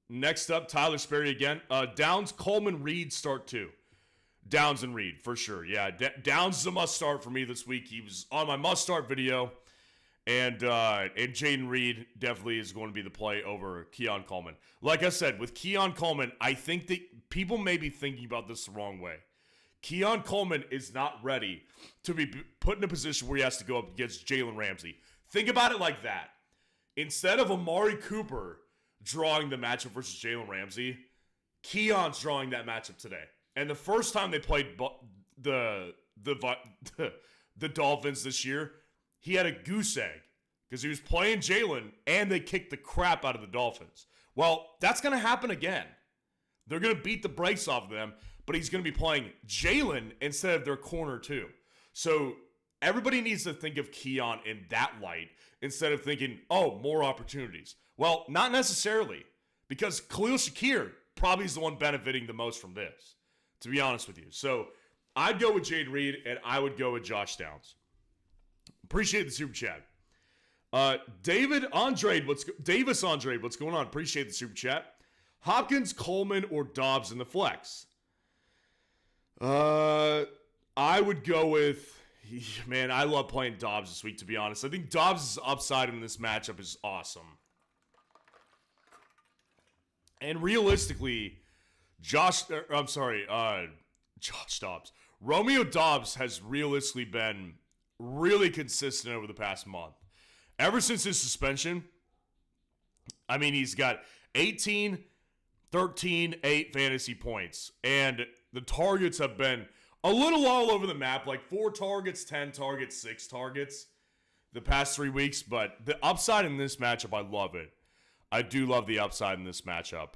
Next up, Tyler Sperry again. Downs, Coleman, Reed start 2. Downs and Reed, for sure. Yeah, Downs is a must-start for me this week. He was on my must-start video. And Jayden Reed definitely is going to be the play over Keon Coleman. Like I said, with Keon Coleman, I think that people may be thinking about this the wrong way. Keon Coleman is not ready to be put in a position where he has to go up against Jalen Ramsey. Think about it like that. Instead of Amari Cooper drawing the matchup versus Jalen Ramsey, Keon's drawing that matchup today. And the first time they played the Dolphins this year, he had a goose egg because he was playing Jalen and they kicked the crap out of the Dolphins. Well, that's going to happen again. They're going to beat the brakes off of them, but he's going to be playing Jalen instead of their corner too. So everybody needs to think of Keon in that light instead of thinking, oh, more opportunities. Well, not necessarily, because Khalil Shakir probably is the one benefiting the most from this, to be honest with you. So I'd go with Jayden Reed, and I would go with Josh Downs. Appreciate the super chat. Davis Andrade, what's going on? Appreciate the super chat. Hopkins, Coleman, or Dobbs in the flex? I would go with, man, I love playing Dobbs this week, to be honest. I think Dobbs' upside in this matchup is awesome. And realistically, Josh Dobbs. Romeo Dobbs has realistically been really consistent over the past month. Ever since his suspension, I mean, he's got 18, 13, 8 fantasy points. And the targets have been a little all over the map, like 4 targets, 10 targets, 6 targets the past 3 weeks. But the upside in this matchup, I love it. I do love the upside in this matchup.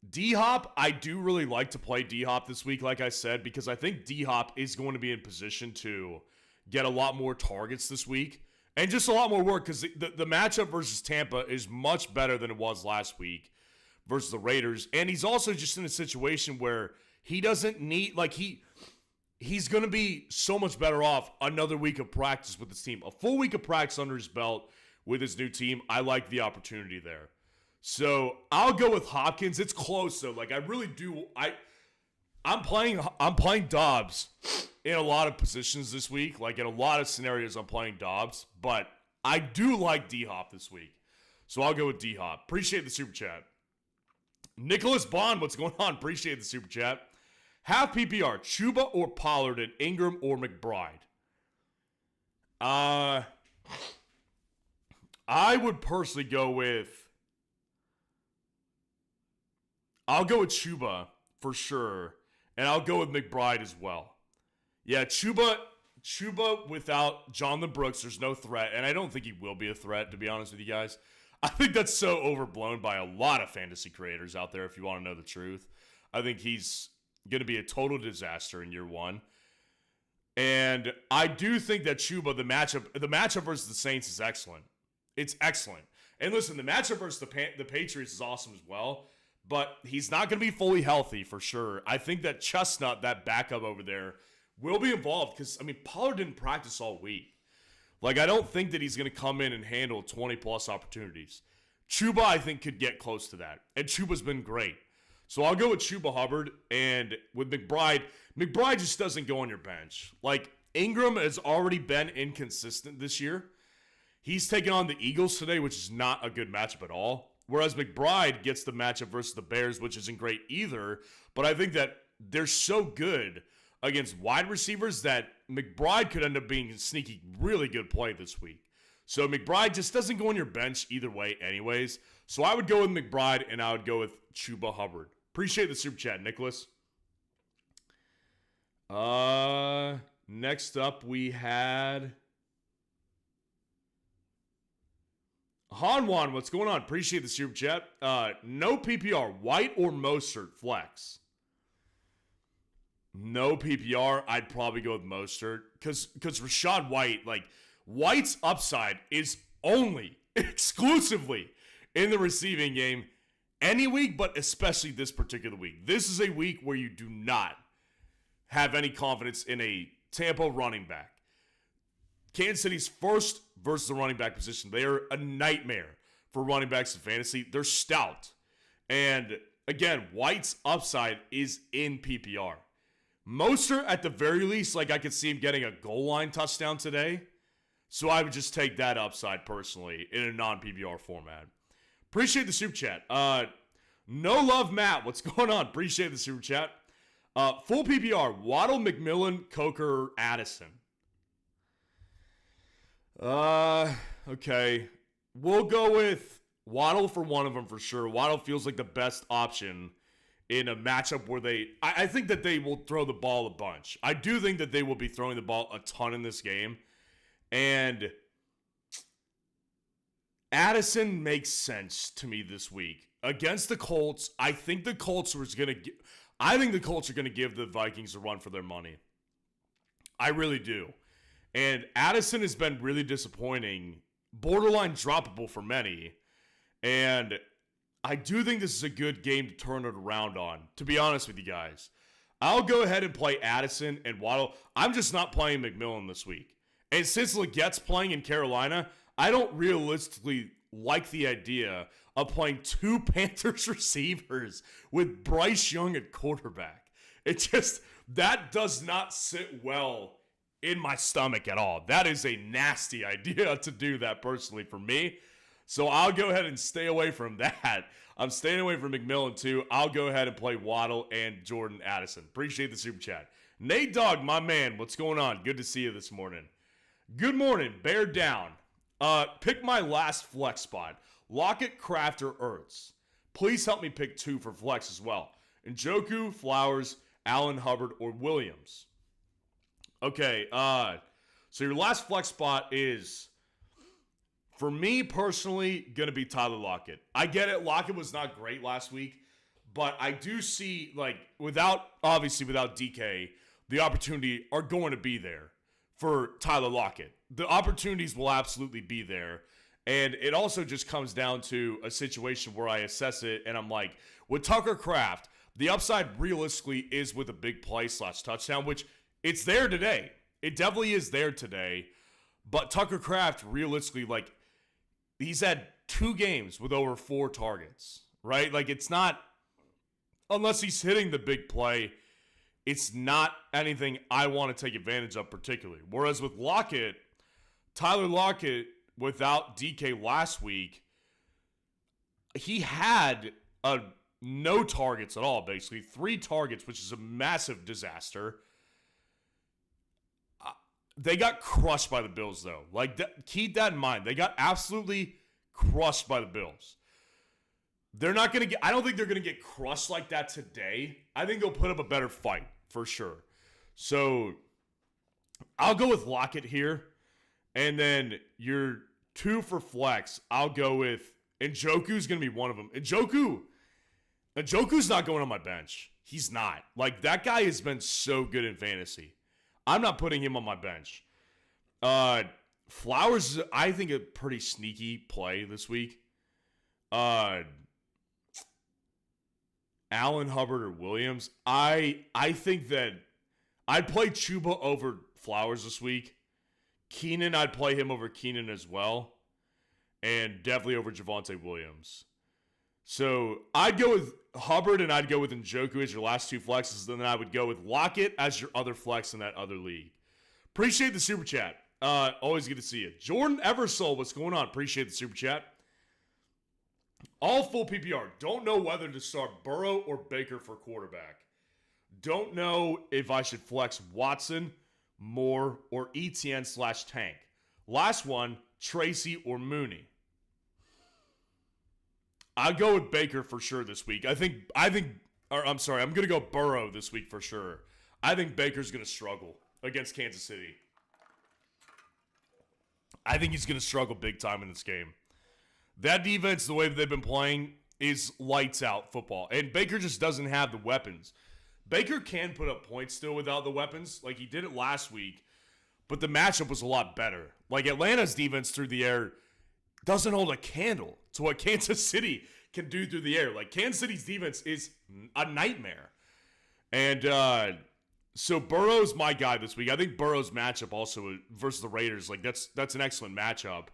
D-Hop, I do really like to play D-Hop this week, like I said, because I think D-Hop is going to be in position to get a lot more targets this week and just a lot more work because the matchup versus Tampa is much better than it was last week versus the Raiders. And he's also just in a situation where he doesn't need, like, he's going to be so much better off another week of practice with his team. A full week of practice under his belt with his new team. I like the opportunity there. So I'll go with Hopkins. It's close though. Like I really do. I'm playing Dobbs in a lot of positions this week. Like in a lot of scenarios, I'm playing Dobbs, but I do like D-Hop this week. So I'll go with D-Hop. Appreciate the super chat. Nicholas Bond, what's going on? Appreciate the super chat. Half PPR, Chuba or Pollard and Ingram or McBride? I would personally go with... I'll go with Chuba for sure, and I'll go with McBride as well. Yeah, Chuba without Jonathan Brooks, there's no threat, and I don't think he will be a threat, to be honest with you guys. I think that's so overblown by a lot of fantasy creators out there, if you want to know the truth. I think he's going to be a total disaster in year one. And I do think that Chuba, the matchup versus the Saints is excellent. It's excellent. And listen, the matchup versus the Patriots is awesome as well. But he's not going to be fully healthy for sure. I think that Chestnut, that backup over there, will be involved. Because, I mean, Pollard didn't practice all week. Like, I don't think that he's going to come in and handle 20-plus opportunities. Chuba, I think, could get close to that. And Chuba's been great. So I'll go with Chuba Hubbard. And with McBride just doesn't go on your bench. Like, Ingram has already been inconsistent this year. He's taking on the Eagles today, which is not a good matchup at all. Whereas McBride gets the matchup versus the Bears, which isn't great either. But I think that they're so good against wide receivers that McBride could end up being a sneaky, really good play this week. So McBride just doesn't go on your bench either way anyways. So I would go with McBride, and I would go with Chuba Hubbard. Appreciate the super chat, Nicholas. Next up, we had... Hanwan, what's going on? Appreciate the super chat. No PPR, White or Mostert flex? No PPR, I'd probably go with Mostert. Because Rachaad White, like, White's upside is only, exclusively, in the receiving game any week, but especially this particular week. This is a week where you do not have any confidence in a Tampa running back. Kansas City's first versus the running back position. They are a nightmare for running backs in fantasy. They're stout. And again, White's upside is in PPR. Mostert, at the very least, like I could see him getting a goal line touchdown today. So I would just take that upside personally in a non-PPR format. Appreciate the super chat. No Love Matt, what's going on? Appreciate the super chat. Full PPR, Waddle, McMillan, Coker, Addison. Okay. We'll go with Waddle for one of them for sure. Waddle feels like the best option in a matchup where I think that they will throw the ball a bunch. I do think that they will be throwing the ball a ton in this game. And Addison makes sense to me this week. Against the Colts, I think the Colts are going to give the Vikings a run for their money. I really do. And Addison has been really disappointing, borderline droppable for many. And I do think this is a good game to turn it around on, to be honest with you guys. I'll go ahead and play Addison and Waddle. I'm just not playing McMillan this week. And since Legette's playing in Carolina, I don't realistically like the idea of playing two Panthers receivers with Bryce Young at quarterback. That does not sit well in my stomach at all. That is a nasty idea to do that personally for me. So I'll go ahead and stay away from that. I'm staying away from McMillan too. I'll go ahead and play Waddle and Jordan Addison. Appreciate the super chat. Nate Dogg, my man, what's going on? Good to see you this morning. Good morning. Bear down. Pick my last flex spot. Lockett, Kraft, or Ertz. Please help me pick two for flex as well. Njoku, Flowers, Allen, Hubbard, or Williams. Okay, so your last flex spot is, for me personally, going to be Tyler Lockett. I get it, Lockett was not great last week, but I do see, like, without DK, the opportunity are going to be there for Tyler Lockett. The opportunities will absolutely be there, and it also just comes down to a situation where I assess it, and I'm like, with Tucker Kraft, the upside realistically is with a big play / touchdown, which it's there today. It definitely is there today. But Tucker Kraft, realistically, like, he's had 2 games with over 4 targets, right? Like, it's not, unless he's hitting the big play, it's not anything I want to take advantage of particularly. Whereas with Lockett, Tyler Lockett, without DK last week, he had no targets at all, basically. 3 targets, which is a massive disaster. They got crushed by the Bills, though. Keep that in mind. They got absolutely crushed by the Bills. They're not going to get... I don't think they're going to get crushed like that today. I think they'll put up a better fight, for sure. So, I'll go with Lockett here. And then your 2 for flex, I'll go with... Njoku's going to be one of them. Njoku's not going on my bench. He's not. That guy has been so good in fantasy. I'm not putting him on my bench. Flowers is, I think, a pretty sneaky play this week. Allen Hubbard or Williams. I think that I'd play Chuba over Flowers this week. Keenan, I'd play him over Keenan as well. And definitely over Javonte Williams. So I'd go with Hubbard and I'd go with Njoku as your last 2 flexes. Then I would go with Lockett as your other flex in that other league. Appreciate the super chat. Always good to see you. Jordan Eversole, what's going on? Appreciate the super chat. All full PPR. Don't know whether to start Burrow or Baker for quarterback. Don't know if I should flex Watson, Moore, or ETN/Tank. Last one, Tracy or Mooney. I'll go with Baker for sure this week. I'm going to go Burrow this week for sure. I think Baker's going to struggle against Kansas City. I think he's going to struggle big time in this game. That defense, the way that they've been playing, is lights out football. And Baker just doesn't have the weapons. Baker can put up points still without the weapons. He did it last week. But the matchup was a lot better. Atlanta's defense through the air doesn't hold a candle to what Kansas City can do through the air. Kansas City's defense is a nightmare. And so Burrow's my guy this week. I think Burrow's matchup also versus the Raiders, that's an excellent matchup.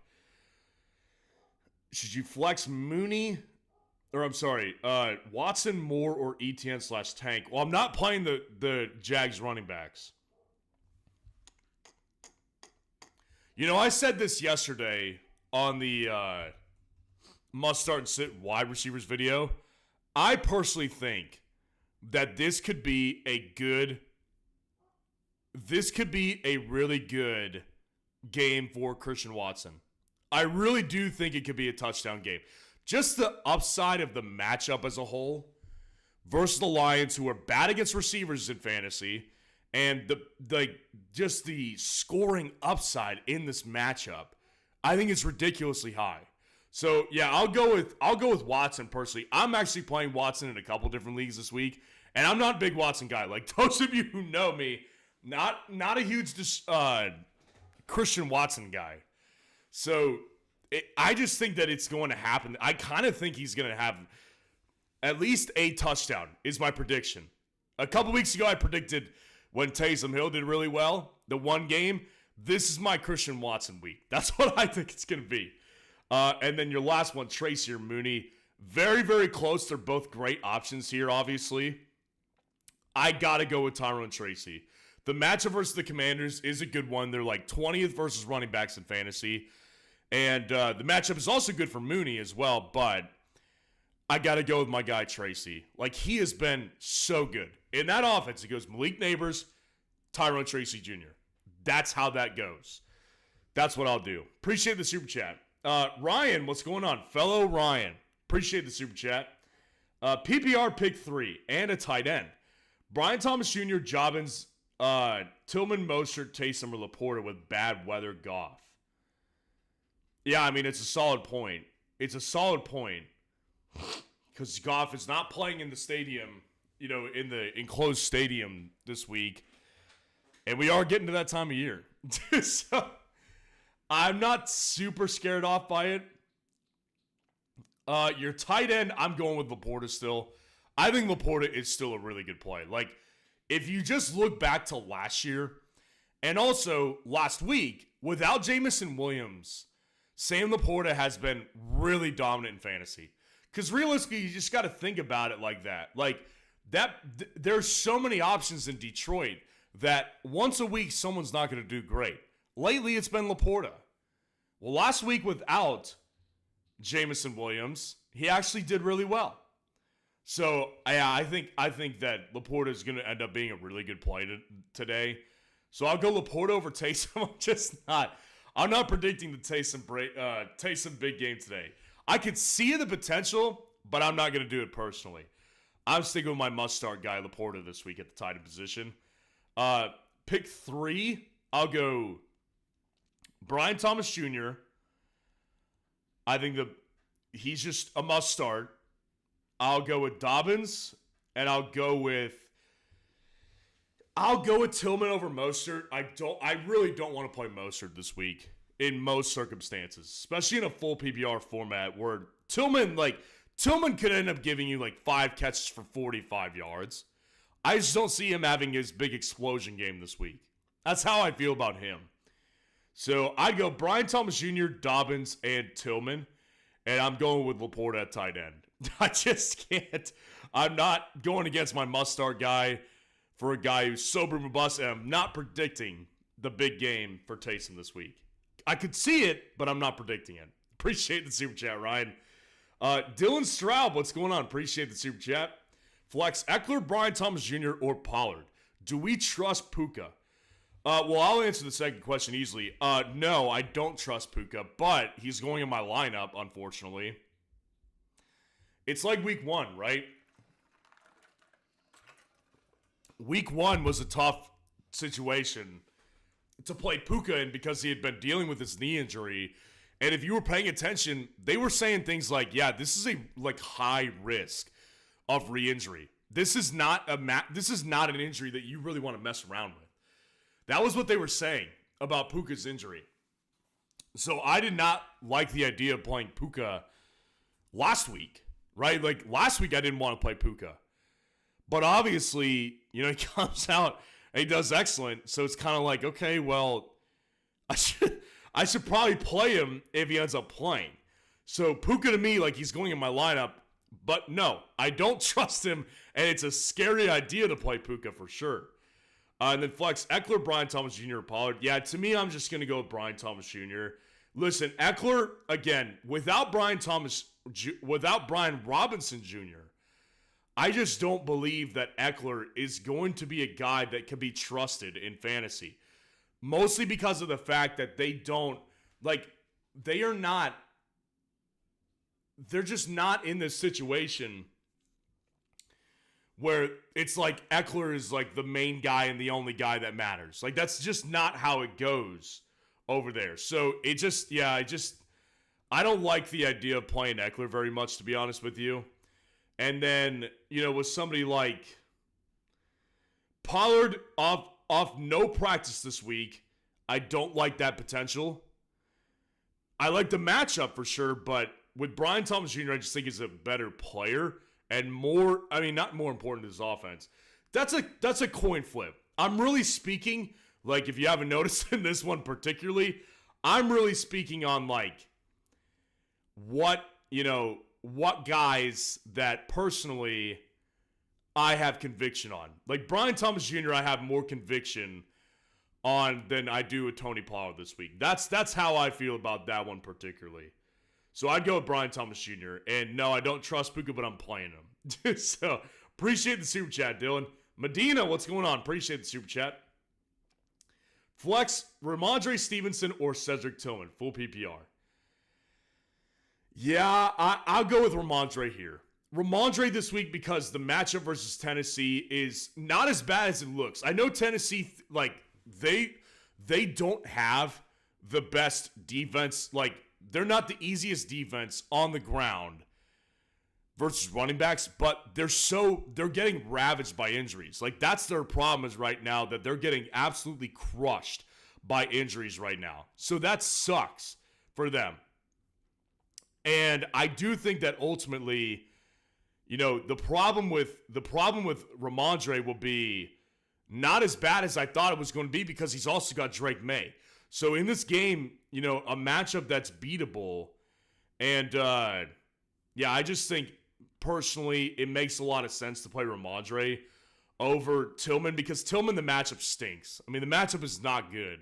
Should you flex Mooney? Watson, Moore, or ETN/Tank? Well, I'm not playing the Jags running backs. I said this yesterday on the must start and sit wide receivers video. I personally think that this could be a really good game for Christian Watson. I really do think it could be a touchdown game. Just the upside of the matchup as a whole versus the Lions, who are bad against receivers in fantasy, and just the scoring upside in this matchup, I think it's ridiculously high. So yeah, I'll go with Watson personally. I'm actually playing Watson in a couple different leagues this week, and I'm not a big Watson guy. Those of you who know me, not a huge Christian Watson guy. So I just think that it's going to happen. I kind of think he's going to have at least a touchdown is my prediction. A couple weeks ago, I predicted when Taysom Hill did really well, the one game. This is my Christian Watson week. That's what I think it's going to be. And then your last one, Tracy or Mooney. Very, very close. They're both great options here, obviously. I got to go with Tyrone Tracy. The matchup versus the Commanders is a good one. They're 20th versus running backs in fantasy. And the matchup is also good for Mooney as well, but I got to go with my guy Tracy. He has been so good. In that offense, it goes Malik Neighbors, Tyrone Tracy Jr. That's how that goes. That's what I'll do. Appreciate the super chat. Ryan, what's going on? Fellow Ryan, appreciate the super chat. PPR pick 3 and a tight end. Brian Thomas Jr., Jobbins, Tillman, Mostert, Taysom, or Laporta with bad weather Goff. Yeah, I mean, it's a solid point. It's a solid point because Goff is not playing in the stadium, in the enclosed stadium this week. And we are getting to that time of year. So I'm not super scared off by it. Your tight end, I'm going with Laporta still. I think Laporta is still a really good play. If you just look back to last year and also last week, without Jamison Williams, Sam Laporta has been really dominant in fantasy. Because realistically, you just got to think about it like that. there's so many options in Detroit that once a week someone's not going to do great. Lately, it's been Laporta. Well, last week without Jameson Williams, he actually did really well. So, yeah, I think that Laporta is going to end up being a really good play today. So I'll go Laporta over Taysom. I'm not predicting the Taysom big game today. I could see the potential, but I'm not going to do it personally. I'm sticking with my must-start guy, Laporta, this week at the tight end position. Pick 3, I'll go Brian Thomas Jr. I think he's just a must-start. I'll go with Dobbins, and I'll go with Tillman over Mostert. I really don't want to play Mostert this week in most circumstances, especially in a full PPR format where Tillman could end up giving you 5 catches for 45 yards. I just don't see him having his big explosion game this week. That's how I feel about him. So I'd go Brian Thomas Jr., Dobbins, and Tillman, and I'm going with Laporta at tight end. I just can't. I'm not going against my must-start guy for a guy who's so boom and bust, and I'm not predicting the big game for Taysom this week. I could see it, but I'm not predicting it. Appreciate the super chat, Ryan. Dylan Straub, what's going on? Appreciate the super chat. Flex Eckler, Brian Thomas Jr., or Pollard. Do we trust Puka? Well, I'll answer the second question easily. No, I don't trust Puka, but he's going in my lineup, unfortunately. It's like week 1, right? Week 1 was a tough situation to play Puka in because he had been dealing with his knee injury. And if you were paying attention, they were saying things like, yeah, this is a high risk of re-injury. This is not an injury that you really want to mess around with. That was what they were saying about Puka's injury. So I did not like the idea of playing Puka last week, right? Last week I didn't want to play Puka. But obviously, he comes out and he does excellent. So it's kind of like, okay, well, I should probably play him if he ends up playing. So Puka to me, he's going in my lineup. But no, I don't trust him. And it's a scary idea to play Puka for sure. And then Flex, Eckler, Brian Thomas Jr., or Pollard. Yeah, to me, I'm just going to go with Brian Thomas Jr. Listen, Eckler, again, without Brian Robinson Jr., I just don't believe that Eckler is going to be a guy that can be trusted in fantasy. Mostly because of the fact that they're just not in this situation where it's like Eckler is the main guy and the only guy that matters. That's just not how it goes over there. So I don't like the idea of playing Eckler very much, to be honest with you. And then, with somebody like Pollard off no practice this week, I don't like that potential. I like the matchup for sure, but with Brian Thomas Jr., I just think he's a better player and not more important to his offense. That's a coin flip. I'm really speaking, if you haven't noticed in this one particularly, I'm really speaking on what guys that personally I have conviction on. Brian Thomas Jr., I have more conviction on than I do with Tony Pollard this week. That's how I feel about that one particularly. So I'd go with Brian Thomas Jr. And no, I don't trust Puka, but I'm playing him. So appreciate the super chat, Dylan. Medina, what's going on? Appreciate the super chat. Flex, Ramondre Stevenson or Cedric Tillman, full PPR. Yeah, I'll go with Ramondre here. Ramondre this week because the matchup versus Tennessee is not as bad as it looks. I know Tennessee, they don't have the best defense. They're not the easiest defense on the ground versus running backs, but they're getting ravaged by injuries. That's their problem is right now that they're getting absolutely crushed by injuries right now. So that sucks for them. And I do think that ultimately, the problem with Ramondre will be not as bad as I thought it was going to be because he's also got Drake May. So in this game, a matchup that's beatable. And, I just think personally, it makes a lot of sense to play Ramondre over Tillman because Tillman, the matchup stinks. I mean, the matchup is not good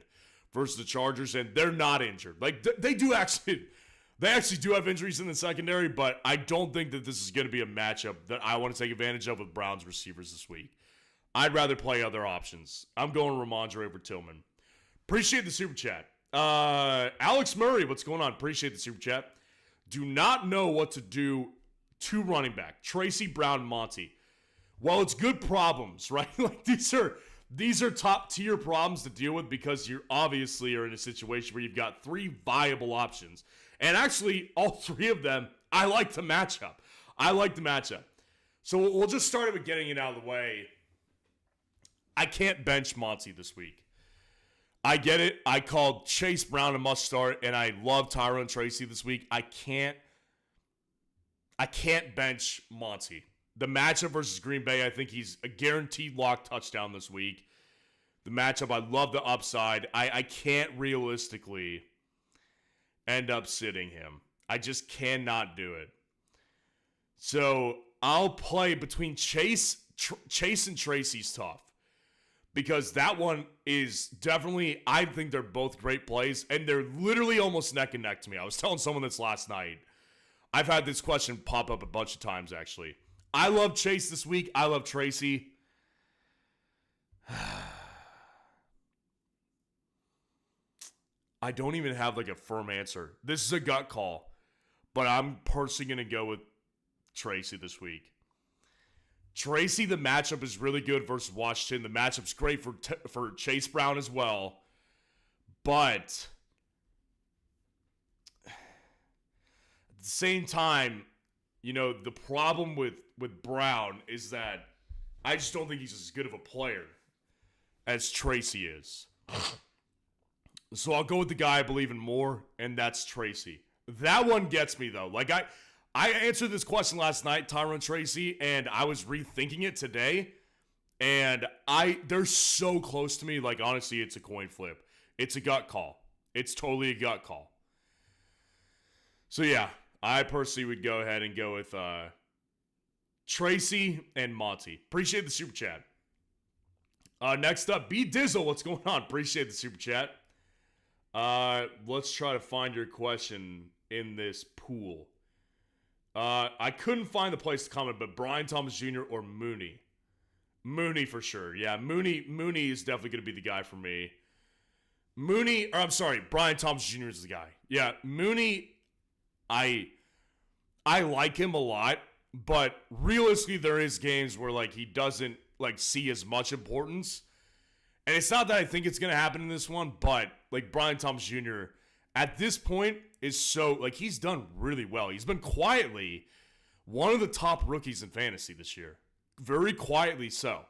versus the Chargers, and they're not injured. Like, they actually do have injuries in the secondary, but I don't think that this is going to be a matchup that I want to take advantage of with Browns receivers this week. I'd rather play other options. I'm going Ramondre over Tillman. Appreciate the super chat. Alex Murray, what's going on? Appreciate the super chat. Do not know what to do to running back. Tracy, Brown, Monty. Well, it's good problems, right? Like these are top tier problems to deal with because you obviously are in a situation where you've got 3 viable options. And actually, all 3 of them, I like the matchup. So we'll just start with getting it out of the way. I can't bench Monty this week. I get it. I called Chase Brown a must start, and I love Tyrone Tracy this week. I can't bench Monty. The matchup versus Green Bay, I think he's a guaranteed lock touchdown this week. The matchup, I love the upside. I can't realistically end up sitting him. I just cannot do it. So I'll play between Chase and Tracy's tough. Because that one is definitely, I think they're both great plays, and they're literally almost neck and neck to me. I was telling someone this last night. I've had this question pop up a bunch of times, actually. I love Chase this week. I love Tracy. I don't even have like a firm answer. This is a gut call, but I'm personally going to go with Tracy this week. Tracy, the matchup is really good versus Washington. The matchup's great for Chase Brown as well. But at the same time, you know, the problem with Brown is that I just don't think he's as good of a player as Tracy is. So I'll go with the guy I believe in more, and that's Tracy. That one gets me, though. Like, I answered this question last night, Tyrone Tracy, and I was rethinking it today, and they're so close to me. Like, honestly, it's a coin flip. It's a gut call. It's totally a gut call. So, yeah, I personally would go ahead and go with Tracy and Monty. Appreciate the super chat. Next up, B Dizzle. What's going on? Appreciate the super chat. Let's try to find your question in this pool. I couldn't find the place to comment, but Brian Thomas Jr. or Mooney. Mooney for sure. Yeah, Mooney is definitely going to be the guy for me. Brian Thomas Jr. is the guy. Yeah, Mooney, I like him a lot, but realistically there is games where like he doesn't like see as much importance. And it's not that I think it's going to happen in this one, but like Brian Thomas Jr. at this point is so, like, he's done really well. He's been quietly one of the top rookies in fantasy this year. Very quietly so.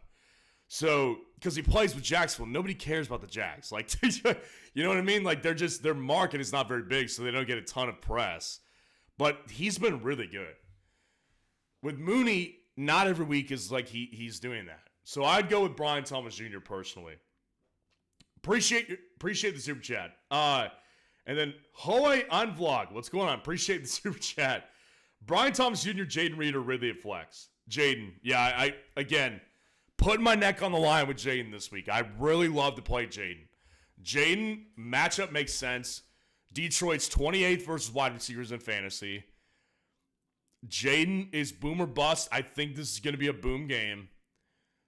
So, because he plays with Jacksonville, nobody cares about the Jags. Like, you know what I mean? Like, their market is not very big, so they don't get a ton of press. But he's been really good. With Mooney, not every week is like he's doing that. So I'd go with Brian Thomas Jr. personally. Appreciate the super chat. And then Hoy on vlog. What's going on? Appreciate the super chat. Brian Thomas Jr., Jayden Reed, or Ridley at flex? Jayden. Yeah, I again, putting my neck on the line with Jayden this week. I really love to play Jayden. Jayden, matchup makes sense. Detroit's 28th versus wide receivers in fantasy. Jayden is boom or bust. I think this is going to be a boom game.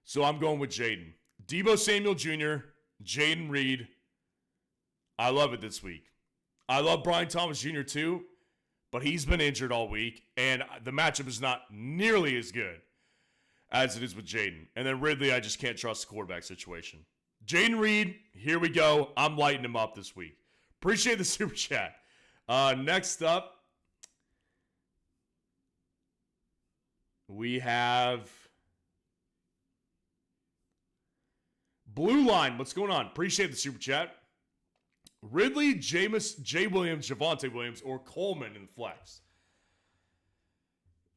So I'm going with Jayden. Deebo Samuel Jr., Jayden Reed. I love it this week. I love Brian Thomas Jr. too, but he's been injured all week, and the matchup is not nearly as good as it is with Jayden. And then Ridley, I just can't trust the quarterback situation. Jayden Reed, here we go. I'm lighting him up this week. Appreciate the super chat. Next up, we have Blue Line. What's going on? Appreciate the super chat. Ridley, Jameis, Jay Williams, Javonte Williams, or Coleman in flex.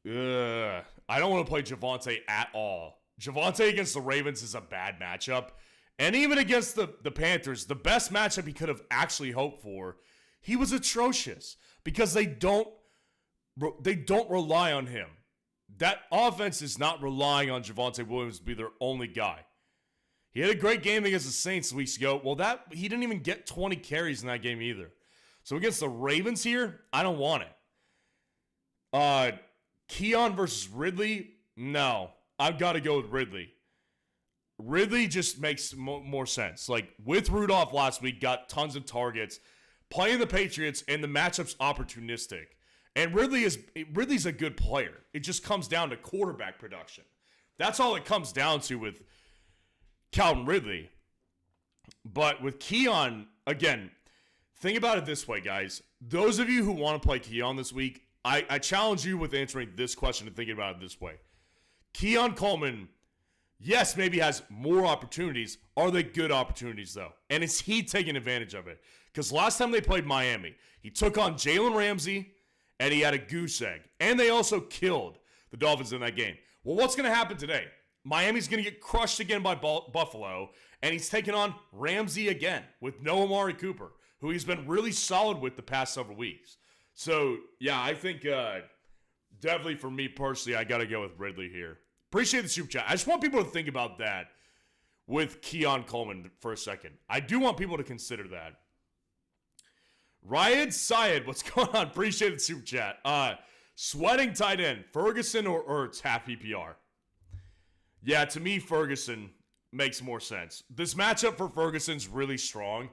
I don't want to play Javonte at all. Javonte against the Ravens is a bad matchup. And even against the Panthers, the best matchup he could have actually hoped for, he was atrocious because they don't rely on him. that offense is not relying on Javonte Williams to be their only guy. He had a great game against the Saints weeks ago. Well, he didn't even get 20 carries in that game either. So against the Ravens here, I don't want it. Keon versus Ridley, no. I've got to go with Ridley. Ridley just makes more sense. Like, with Rudolph last week, got tons of targets. Playing the Patriots, and the matchup's opportunistic. And Ridley's a good player. It just comes down to quarterback production. That's all it comes down to with Calvin Ridley. But with Keon, again, think about it this way, guys. Those of you who want to play Keon this week, I challenge you with answering this question and thinking about it this way. Keon Coleman, yes, maybe has more opportunities. Are they good opportunities, though? And is he taking advantage of it? Because last time they played Miami, he took on Jalen Ramsey, and he had a goose egg. And they also killed the Dolphins in that game. Well, what's going to happen today? Miami's going to get crushed again by Buffalo, and he's taking on Ramsey again with no Amari Cooper, who he's been really solid with the past several weeks. So, yeah, I think definitely for me personally, I got to go with Ridley here. Appreciate the super chat. I just want people to think about that with Keon Coleman for a second. I do want people to consider that. Ryan Syed, what's going on? Appreciate the super chat. Sweating tight end, Ferguson or Ertz, half PPR. Yeah, to me, Ferguson makes more sense. This matchup for Ferguson's really strong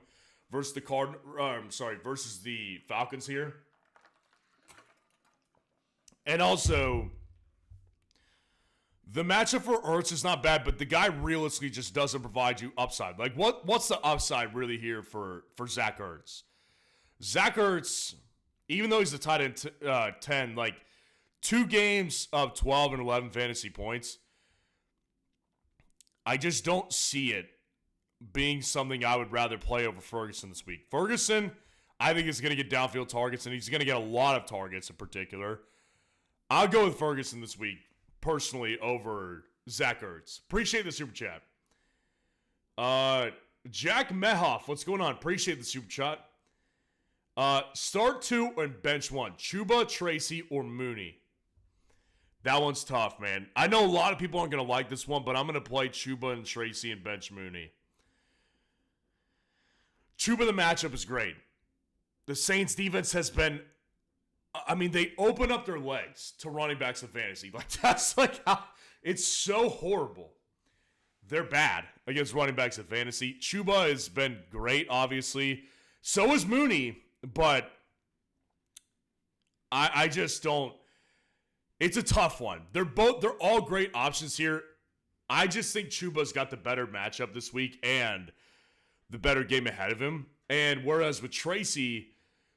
versus versus the Falcons here. And also, the matchup for Ertz is not bad, but the guy realistically just doesn't provide you upside. Like, what's the upside really here for Zach Ertz? Zach Ertz, even though he's the tight end 10, like 2 games of 12 and 11 fantasy points, I just don't see it being something I would rather play over Ferguson this week. Ferguson, I think, is going to get downfield targets, and he's going to get a lot of targets in particular. I'll go with Ferguson this week, personally, over Zach Ertz. Appreciate the super chat. Jack Mehoff, what's going on? Appreciate the super chat. Start 2 and bench 1. Chuba, Tracy, or Mooney. That one's tough, man. I know a lot of people aren't going to like this one, but I'm going to play Chuba and Tracy and bench Mooney. Chuba, the matchup is great. The Saints defense has been, I mean, they open up their legs to running backs in fantasy. Like, that's like how, it's so horrible. They're bad against running backs in fantasy. Chuba has been great, obviously. So is Mooney, but I just don't. It's a tough one. They're all great options here. I just think Chuba's got the better matchup this week and the better game ahead of him. And whereas with Tracy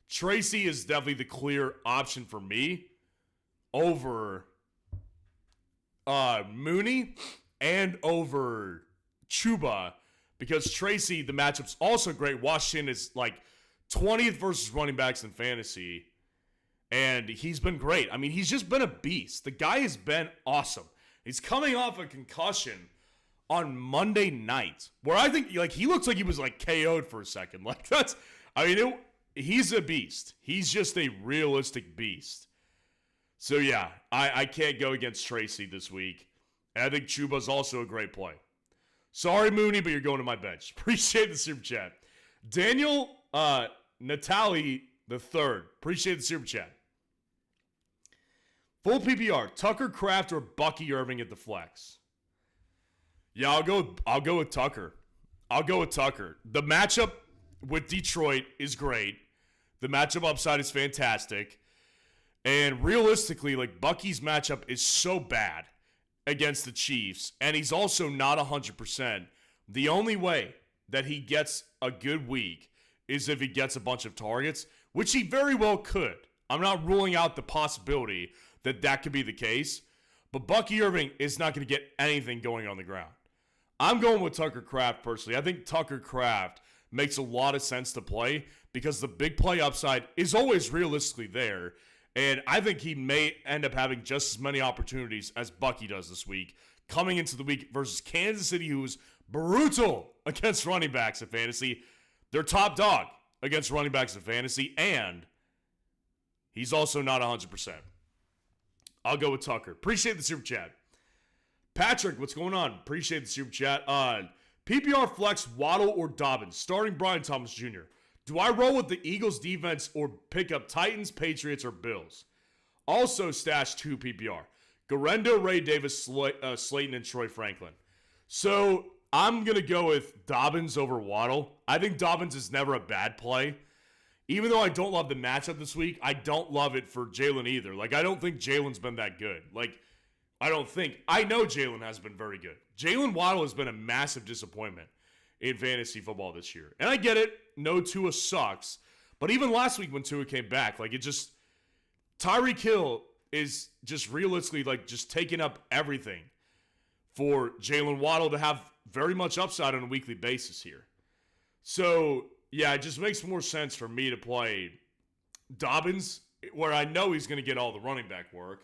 is definitely the clear option for me over Mooney and over Chuba, because Tracy, the matchup's also great. Washington is like 20th versus running backs in fantasy. And he's been great. I mean, he's just been a beast. The guy has been awesome. He's coming off a concussion on Monday night, where I think like he looks like he was like KO'd for a second. Like that's, I mean, he's a beast. He's just a realistic beast. So yeah, I can't go against Tracy this week. And I think Chuba's also a great play. Sorry, Mooney, but you're going to my bench. Appreciate the super chat. Daniel Natali the third. Appreciate the super chat. Full PPR, Tucker Kraft or Bucky Irving at the flex? Yeah, I'll go with Tucker. I'll go with Tucker. The matchup with Detroit is great. The matchup upside is fantastic. And realistically, like Bucky's matchup is so bad against the Chiefs, and he's also not 100%. The only way that he gets a good week is if he gets a bunch of targets, which he very well could. I'm not ruling out the possibility that could be the case, but Bucky Irving is not going to get anything going on the ground. I'm going with Tucker Kraft personally. I think Tucker Kraft makes a lot of sense to play because the big play upside is always realistically there, and I think he may end up having just as many opportunities as Bucky does this week, coming into the week versus Kansas City, who's brutal against running backs in fantasy. They're top dog against running backs in fantasy, and he's also not 100%. I'll go with Tucker. Appreciate the super chat. Patrick, what's going on? Appreciate the super chat. PPR flex, Waddle or Dobbins, starting Brian Thomas Jr. Do I roll with the Eagles defense or pick up Titans, Patriots, or Bills? Also stash 2 PPR. Garendo, Ray Davis, Slayton, and Troy Franklin. So I'm going to go with Dobbins over Waddle. I think Dobbins is never a bad play. Even though I don't love the matchup this week, I don't love it for Jaylen either. Like, I don't think Jalen's been that good. Like, I know Jaylen has been very good. Jaylen Waddle has been a massive disappointment in fantasy football this year. And I get it. No, Tua sucks. But even last week when Tua came back, like, it just, Tyreek Hill is just realistically, like, just taking up everything for Jaylen Waddle to have very much upside on a weekly basis here. So, yeah, it just makes more sense for me to play Dobbins, where I know he's going to get all the running back work.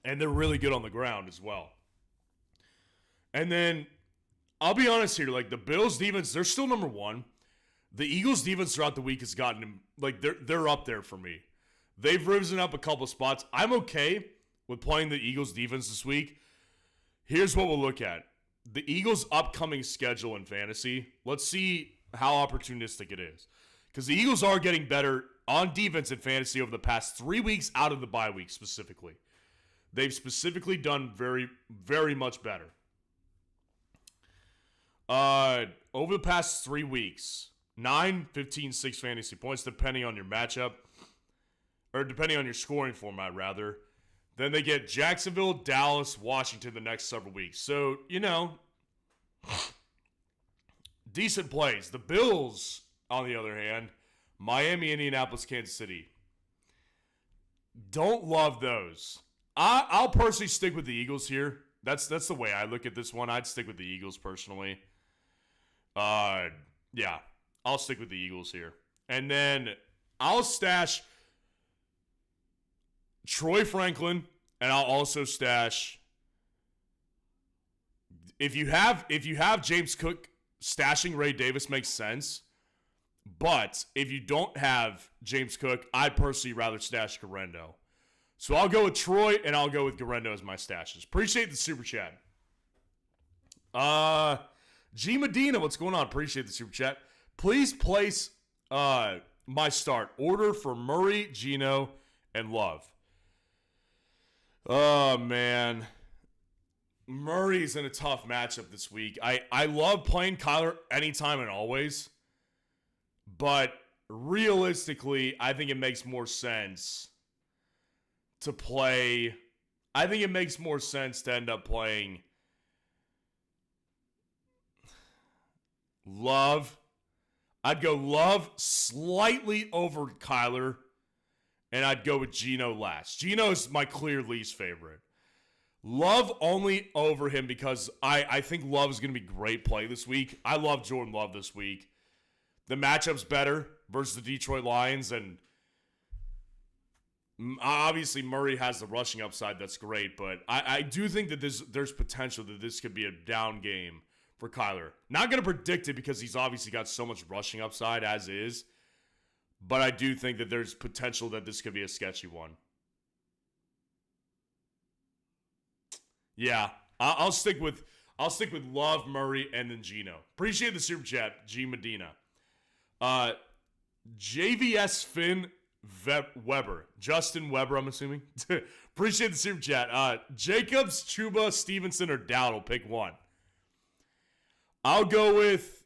And they're really good on the ground as well. And then, I'll be honest here, like, the Bills defense, they're still number one. The Eagles defense throughout the week has gotten, like, they're up there for me. They've risen up a couple spots. I'm okay with playing the Eagles defense this week. Here's what we'll look at. The Eagles' upcoming schedule in fantasy, let's see how opportunistic it is. Because the Eagles are getting better on defense in fantasy over the past 3 weeks out of the bye week specifically. They've specifically done very, very much better. Over the past 3 weeks, 9, 15, 6 fantasy points, depending on your matchup. Or depending on your scoring format, rather. Then they get Jacksonville, Dallas, Washington the next several weeks. So, you know, decent plays. The Bills, on the other hand, Miami, Indianapolis, Kansas City. Don't love those. I'll personally stick with the Eagles here. That's the way I look at this one. I'd stick with the Eagles personally. Yeah, I'll stick with the Eagles here. And then I'll stash Troy Franklin, and I'll also stash. If you have James Cook, stashing Ray Davis makes sense. But if you don't have James Cook, I'd personally rather stash Garendo. So I'll go with Troy, and I'll go with Garendo as my stashes. Appreciate the super chat. G Medina, what's going on? Appreciate the super chat. Please place my start order for Murray, Geno, and Love. Oh, man. Murray's in a tough matchup this week. I love playing Kyler anytime and always. But realistically, I think it makes more sense to play. I think it makes more sense to end up playing Love. I'd go Love slightly over Kyler, and I'd go with Geno last. Geno's my clear least favorite. Love only over him because I think Love is going to be great play this week. I love Jordan Love this week. The matchup's better versus the Detroit Lions, and obviously Murray has the rushing upside. That's great, but I do think that there's potential that this could be a down game for Kyler. Not going to predict it because he's obviously got so much rushing upside as is, but I do think that there's potential that this could be a sketchy one. Yeah, I'll stick with Love, Murray, and then Geno. Appreciate the super chat, G Medina. JVS Finn Weber. Justin Weber, I'm assuming. Appreciate the super chat. Jacobs, Chuba, Stevenson, or Dowdle. Pick one. I'll go with...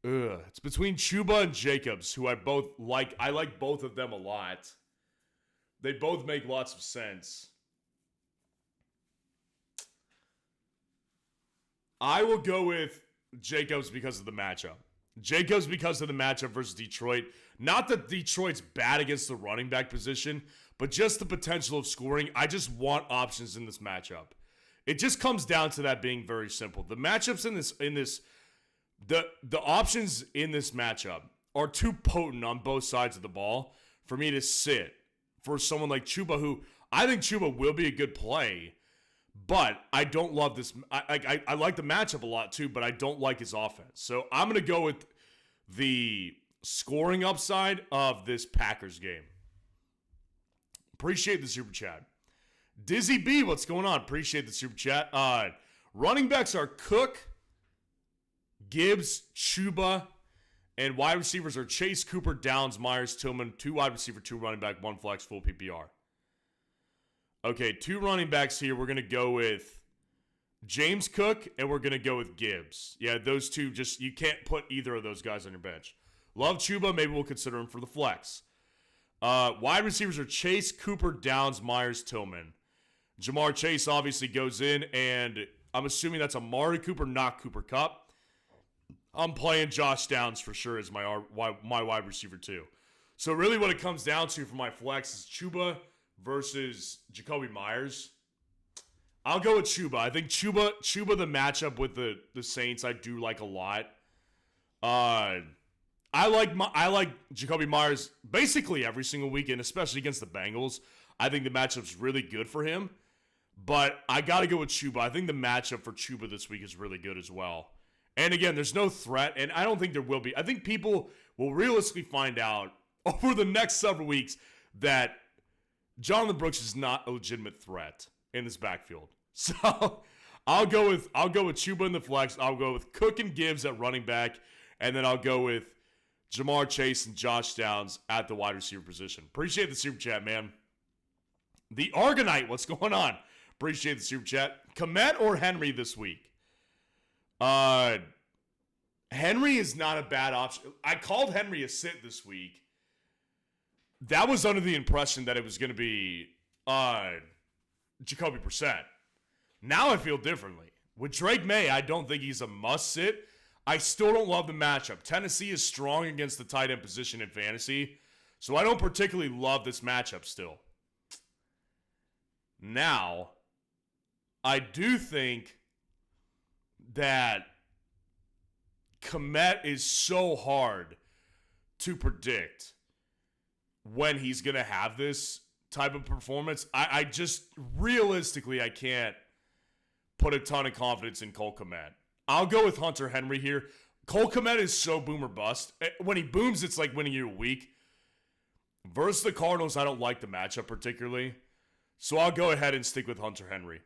it's between Chuba and Jacobs, who I both like. I like both of them a lot. They both make lots of sense. I will go with Jacobs because of the matchup. Jacobs because of the matchup versus Detroit. Not that Detroit's bad against the running back position, but just the potential of scoring. I just want options in this matchup. It just comes down to that being very simple. The matchups the options in this matchup are too potent on both sides of the ball for me to sit for someone like Chuba, who I think Chuba will be a good play. But I don't love this. I like the matchup a lot too, but I don't like his offense. So I'm going to go with the scoring upside of this Packers game. Appreciate the super chat. Dizzy B, what's going on? Appreciate the super chat. Running backs are Cook, Gibbs, Chuba, and wide receivers are Chase, Cooper, Downs, Myers, Tillman, 2 wide receiver, 2 running back, 1 flex, full PPR. Okay, 2 running backs here. We're going to go with James Cook, and we're going to go with Gibbs. Yeah, those two, just you can't put either of those guys on your bench. Love Chuba. Maybe we'll consider him for the flex. Wide receivers are Chase, Cooper, Downs, Myers, Tillman. Jamar Chase obviously goes in, and I'm assuming that's Amari Cooper, not Cooper Kupp. I'm playing Josh Downs for sure as my wide receiver too. So really what it comes down to for my flex is Chuba versus Jacoby Myers. I'll go with Chuba. I think Chuba the matchup with the Saints I do like a lot. I like Jacoby Myers basically every single weekend, especially against the Bengals. I think the matchup's really good for him. But I got to go with Chuba. I think the matchup for Chuba this week is really good as well. And again, there's no threat, and I don't think there will be. I think people will realistically find out over the next several weeks that Jonathan Brooks is not a legitimate threat in this backfield. So I'll go with Chuba in the flex. I'll go with Cook and Gibbs at running back, and then I'll go with Jamar Chase and Josh Downs at the wide receiver position. Appreciate the super chat, man. The Argonite, what's going on? Appreciate the super chat. Komet or Henry this week? Henry is not a bad option. I called Henry a sit this week. That was under the impression that it was going to be Jacoby Brissett. Now I feel differently. With Drake May, I don't think he's a must sit. I still don't love the matchup. Tennessee is strong against the tight end position in fantasy, so I don't particularly love this matchup still. Now, I do think that Komet is so hard to predict when he's going to have this type of performance. I just, realistically, I can't put a ton of confidence in Cole Komet. I'll go with Hunter Henry here. Cole Komet is so boom or bust. When he booms, it's like winning you a week. Versus the Cardinals, I don't like the matchup particularly. So I'll go ahead and stick with Hunter Henry.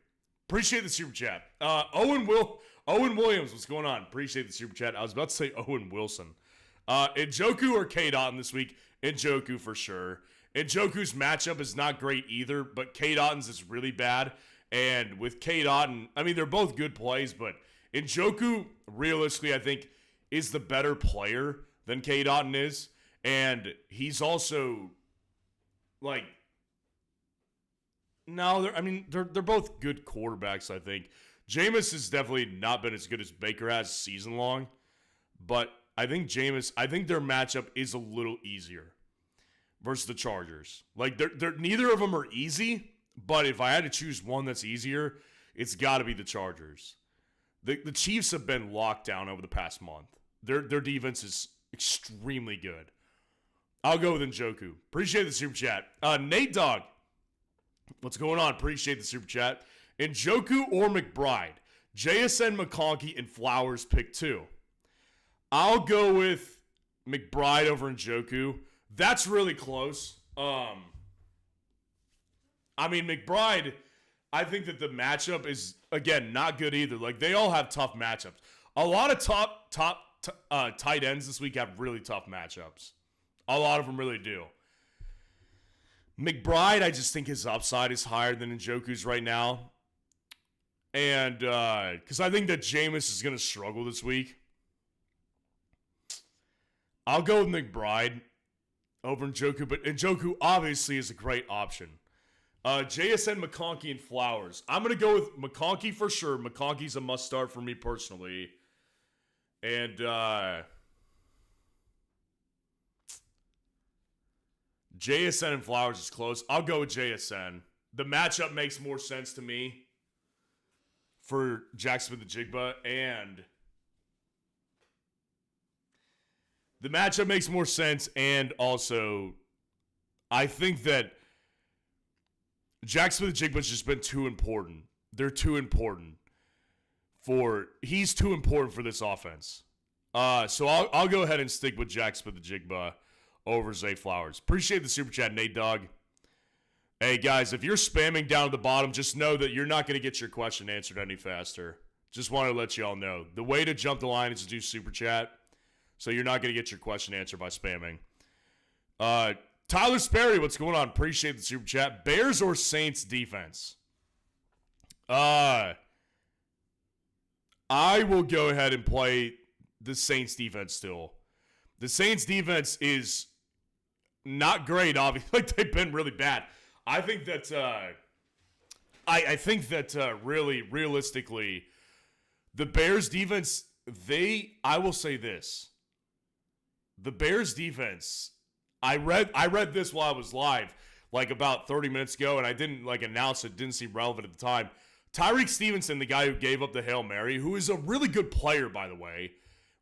Appreciate the super chat. Owen Williams, what's going on? Appreciate the super chat. I was about to say Owen Wilson. Njoku or K-Dotton this week? Njoku for sure. Njoku's matchup is not great either, but K-Dotton's is really bad. And with K-Dotton, I mean, they're both good plays, but Njoku, realistically, I think, is the better player than K-Dotton is. And he's also, like, no, they're both good quarterbacks, I think. Jameis has definitely not been as good as Baker has season long, but I think their matchup is a little easier versus the Chargers. Like, they're neither of them are easy, but if I had to choose one that's easier, it's got to be the Chargers. The Chiefs have been locked down over the past month. Their defense is extremely good. I'll go with Njoku. Appreciate the super chat. Nate Dogg, what's going on? Appreciate the super chat. Njoku or McBride? JSN, McConkey, and Flowers pick 2. I'll go with McBride over Njoku. That's really close. McBride, I think that the matchup is, again, not good either. Like, they all have tough matchups. A lot of top tight ends this week have really tough matchups. A lot of them really do. McBride, I just think his upside is higher than Njoku's right now. And because I think that Jameis is going to struggle this week. I'll go with McBride over Njoku, but Njoku obviously is a great option. JSN, McConkey, and Flowers. I'm going to go with McConkey for sure. McConkey's a must-start for me personally. And JSN and Flowers is close. I'll go with JSN. The matchup makes more sense to me for Jackson with the Jigba, and the matchup makes more sense, and also I think that Jackson with the Jigba's just been too important. They're too important he's too important for this offense. So I'll go ahead and stick with Jack Smith-Njigba over Zay Flowers. Appreciate the super chat, Nate Dogg. Hey, guys, if you're spamming down at the bottom, just know that you're not going to get your question answered any faster. Just want to let you all know. The way to jump the line is to do super chat, so you're not going to get your question answered by spamming. Tyler Sperry, what's going on? Appreciate the super chat. Bears or Saints defense? I will go ahead and play the Saints defense still. The Saints defense is not great, obviously. Like, they've been really bad. I think that I think that really, realistically, the Bears defense, I will say this. The Bears defense, I read this while I was live, like about 30 minutes ago, and I didn't announce it, didn't seem relevant at the time. Tyreek Stevenson, the guy who gave up the Hail Mary, who is a really good player, by the way,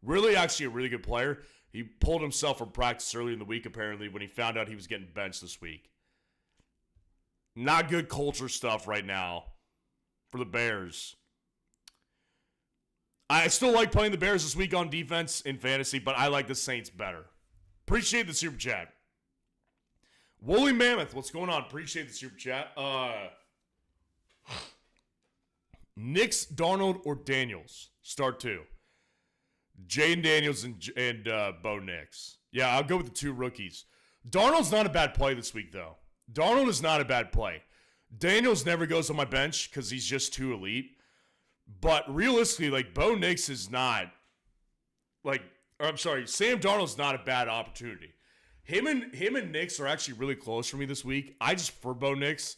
really actually a really good player. He pulled himself from practice early in the week, apparently, when he found out he was getting benched this week. Not good culture stuff right now for the Bears. I still like playing the Bears this week on defense in fantasy, but I like the Saints better. Appreciate the super chat. Woolly Mammoth, what's going on? Appreciate the super chat. Nix, Darnold, or Daniels? Start two. Jayden Daniels and Bo Nix. Yeah, I'll go with the two rookies. Darnold's not a bad play this week, though. Darnold is not a bad play. Daniels never goes on my bench because he's just too elite. But realistically, Bo Nix is not, Sam Darnold's not a bad opportunity. Him and Nix are actually really close for me this week. I just prefer Bo Nix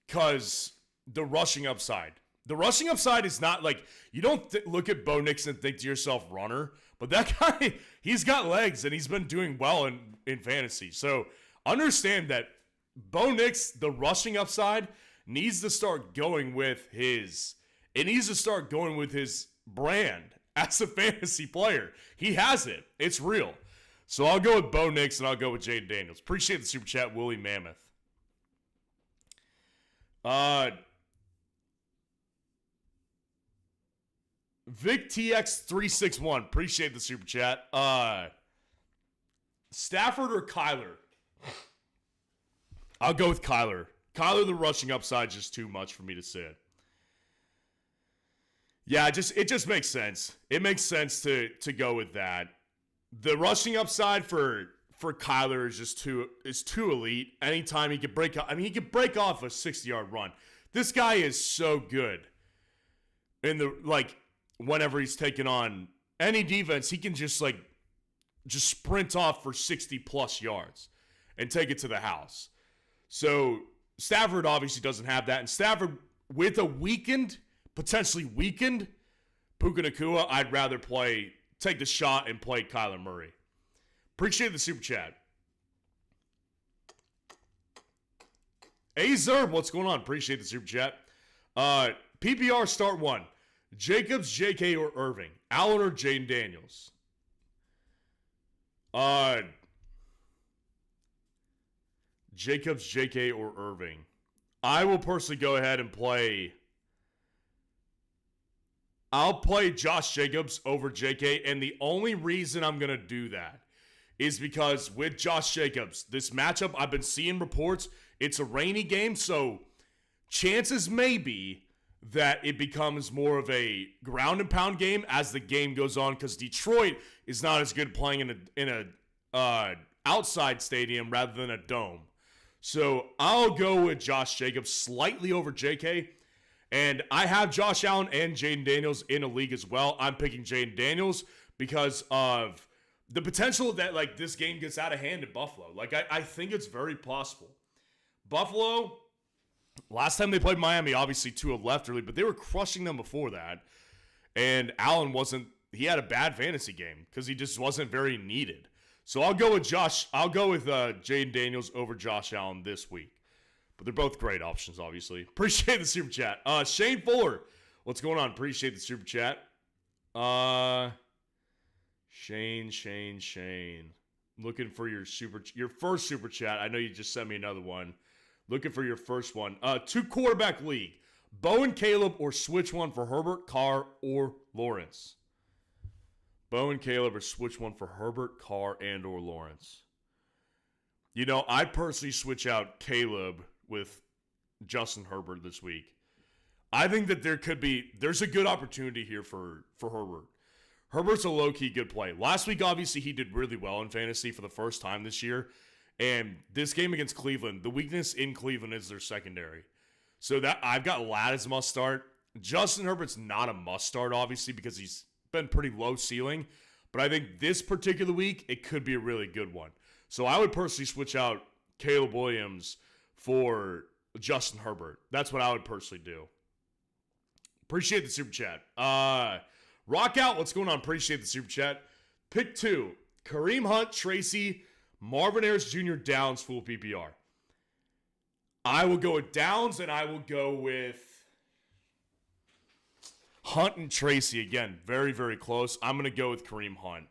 because the rushing upside. The rushing upside is not you don't look at Bo Nix and think to yourself, runner. But that guy, he's got legs and he's been doing well in fantasy. So understand that Bo Nix, the rushing upside, needs to start going with his brand as a fantasy player. He has it. It's real. So I'll go with Bo Nix and I'll go with Jayden Daniels. Appreciate the super chat, Woolly Mammoth. Vic TX361. Appreciate the super chat. Stafford or Kyler? I'll go with Kyler. Kyler, the rushing upside, is just too much for me to sit. Yeah, it just makes sense. It makes sense to go with that. The rushing upside for Kyler is just too elite. Anytime he could break he could break off a 60-yard run. This guy is so good. In the whenever he's taking on any defense, he can just sprint off for 60 plus yards and take it to the house. So Stafford obviously doesn't have that. And Stafford, with a potentially weakened Puka Nacua, I'd rather take the shot and play Kyler Murray. Appreciate the super chat. Zerb, what's going on? Appreciate the super chat. PPR start one. Jacobs, JK, or Irving? Allen or Jayden Daniels? Jacobs, JK, or Irving? I will personally go ahead and I'll play Josh Jacobs over JK, and the only reason I'm going to do that is because with Josh Jacobs, this matchup, I've been seeing reports, it's a rainy game, so chances may be that it becomes more of a ground and pound game as the game goes on, because Detroit is not as good playing in a outside stadium rather than a dome. So I'll go with Josh Jacobs slightly over JK. And I have Josh Allen and Jayden Daniels in a league as well. I'm picking Jayden Daniels because of the potential that this game gets out of hand at Buffalo. I think it's very possible. Buffalo, last time they played Miami, obviously Tua left early, but they were crushing them before that. And Allen he had a bad fantasy game because he just wasn't very needed. So I'll go with Jayden Daniels over Josh Allen this week. But they're both great options, obviously. Appreciate the super chat. Shane Fuller, what's going on? Appreciate the super chat. Shane. Looking for your first super chat. I know you just sent me another one. Looking for your first one. 2-quarterback league. Bo and Caleb, or switch one for Herbert, Carr, or Lawrence? Bo and Caleb, or switch one for Herbert, Carr, and or Lawrence. You know, I'd personally switch out Caleb with Justin Herbert this week. I think that there's a good opportunity here for Herbert. Herbert's a low-key good play. Last week, obviously, he did really well in fantasy for the first time this year. And this game against Cleveland, the weakness in Cleveland is their secondary. So that I've got Ladd as a must-start. Justin Herbert's not a must-start, obviously, because he's been pretty low ceiling. But I think this particular week, it could be a really good one. So I would personally switch out Caleb Williams for Justin Herbert. That's what I would personally do. Appreciate the super chat. Rock out. What's going on? Appreciate the super chat. Pick 2. Kareem Hunt, Tracy, Marvin Harris Jr. Downs, full PPR. I will go with Downs, and I will go with Hunt and Tracy. Again, very, very close. I'm going to go with Kareem Hunt.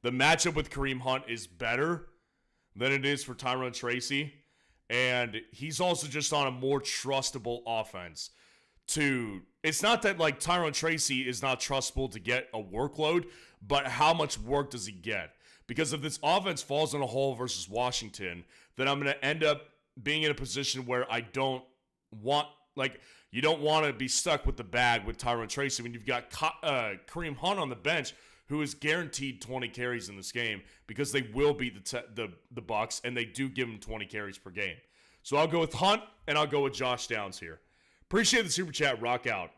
The matchup with Kareem Hunt is better than it is for Tyrone Tracy. And he's also just on a more trustable offense. It's not that like Tyrone Tracy is not trustable to get a workload, but how much work does he get? Because if this offense falls in a hole versus Washington, then I'm going to end up being in a position where I don't want, like, you don't want to be stuck with the bag with Tyrone Tracy when you've got Kareem Hunt on the bench, who is guaranteed 20 carries in this game because they will beat the Bucs, and they do give him 20 carries per game. So I'll go with Hunt, and I'll go with Josh Downs here. Appreciate the super chat. Rock out.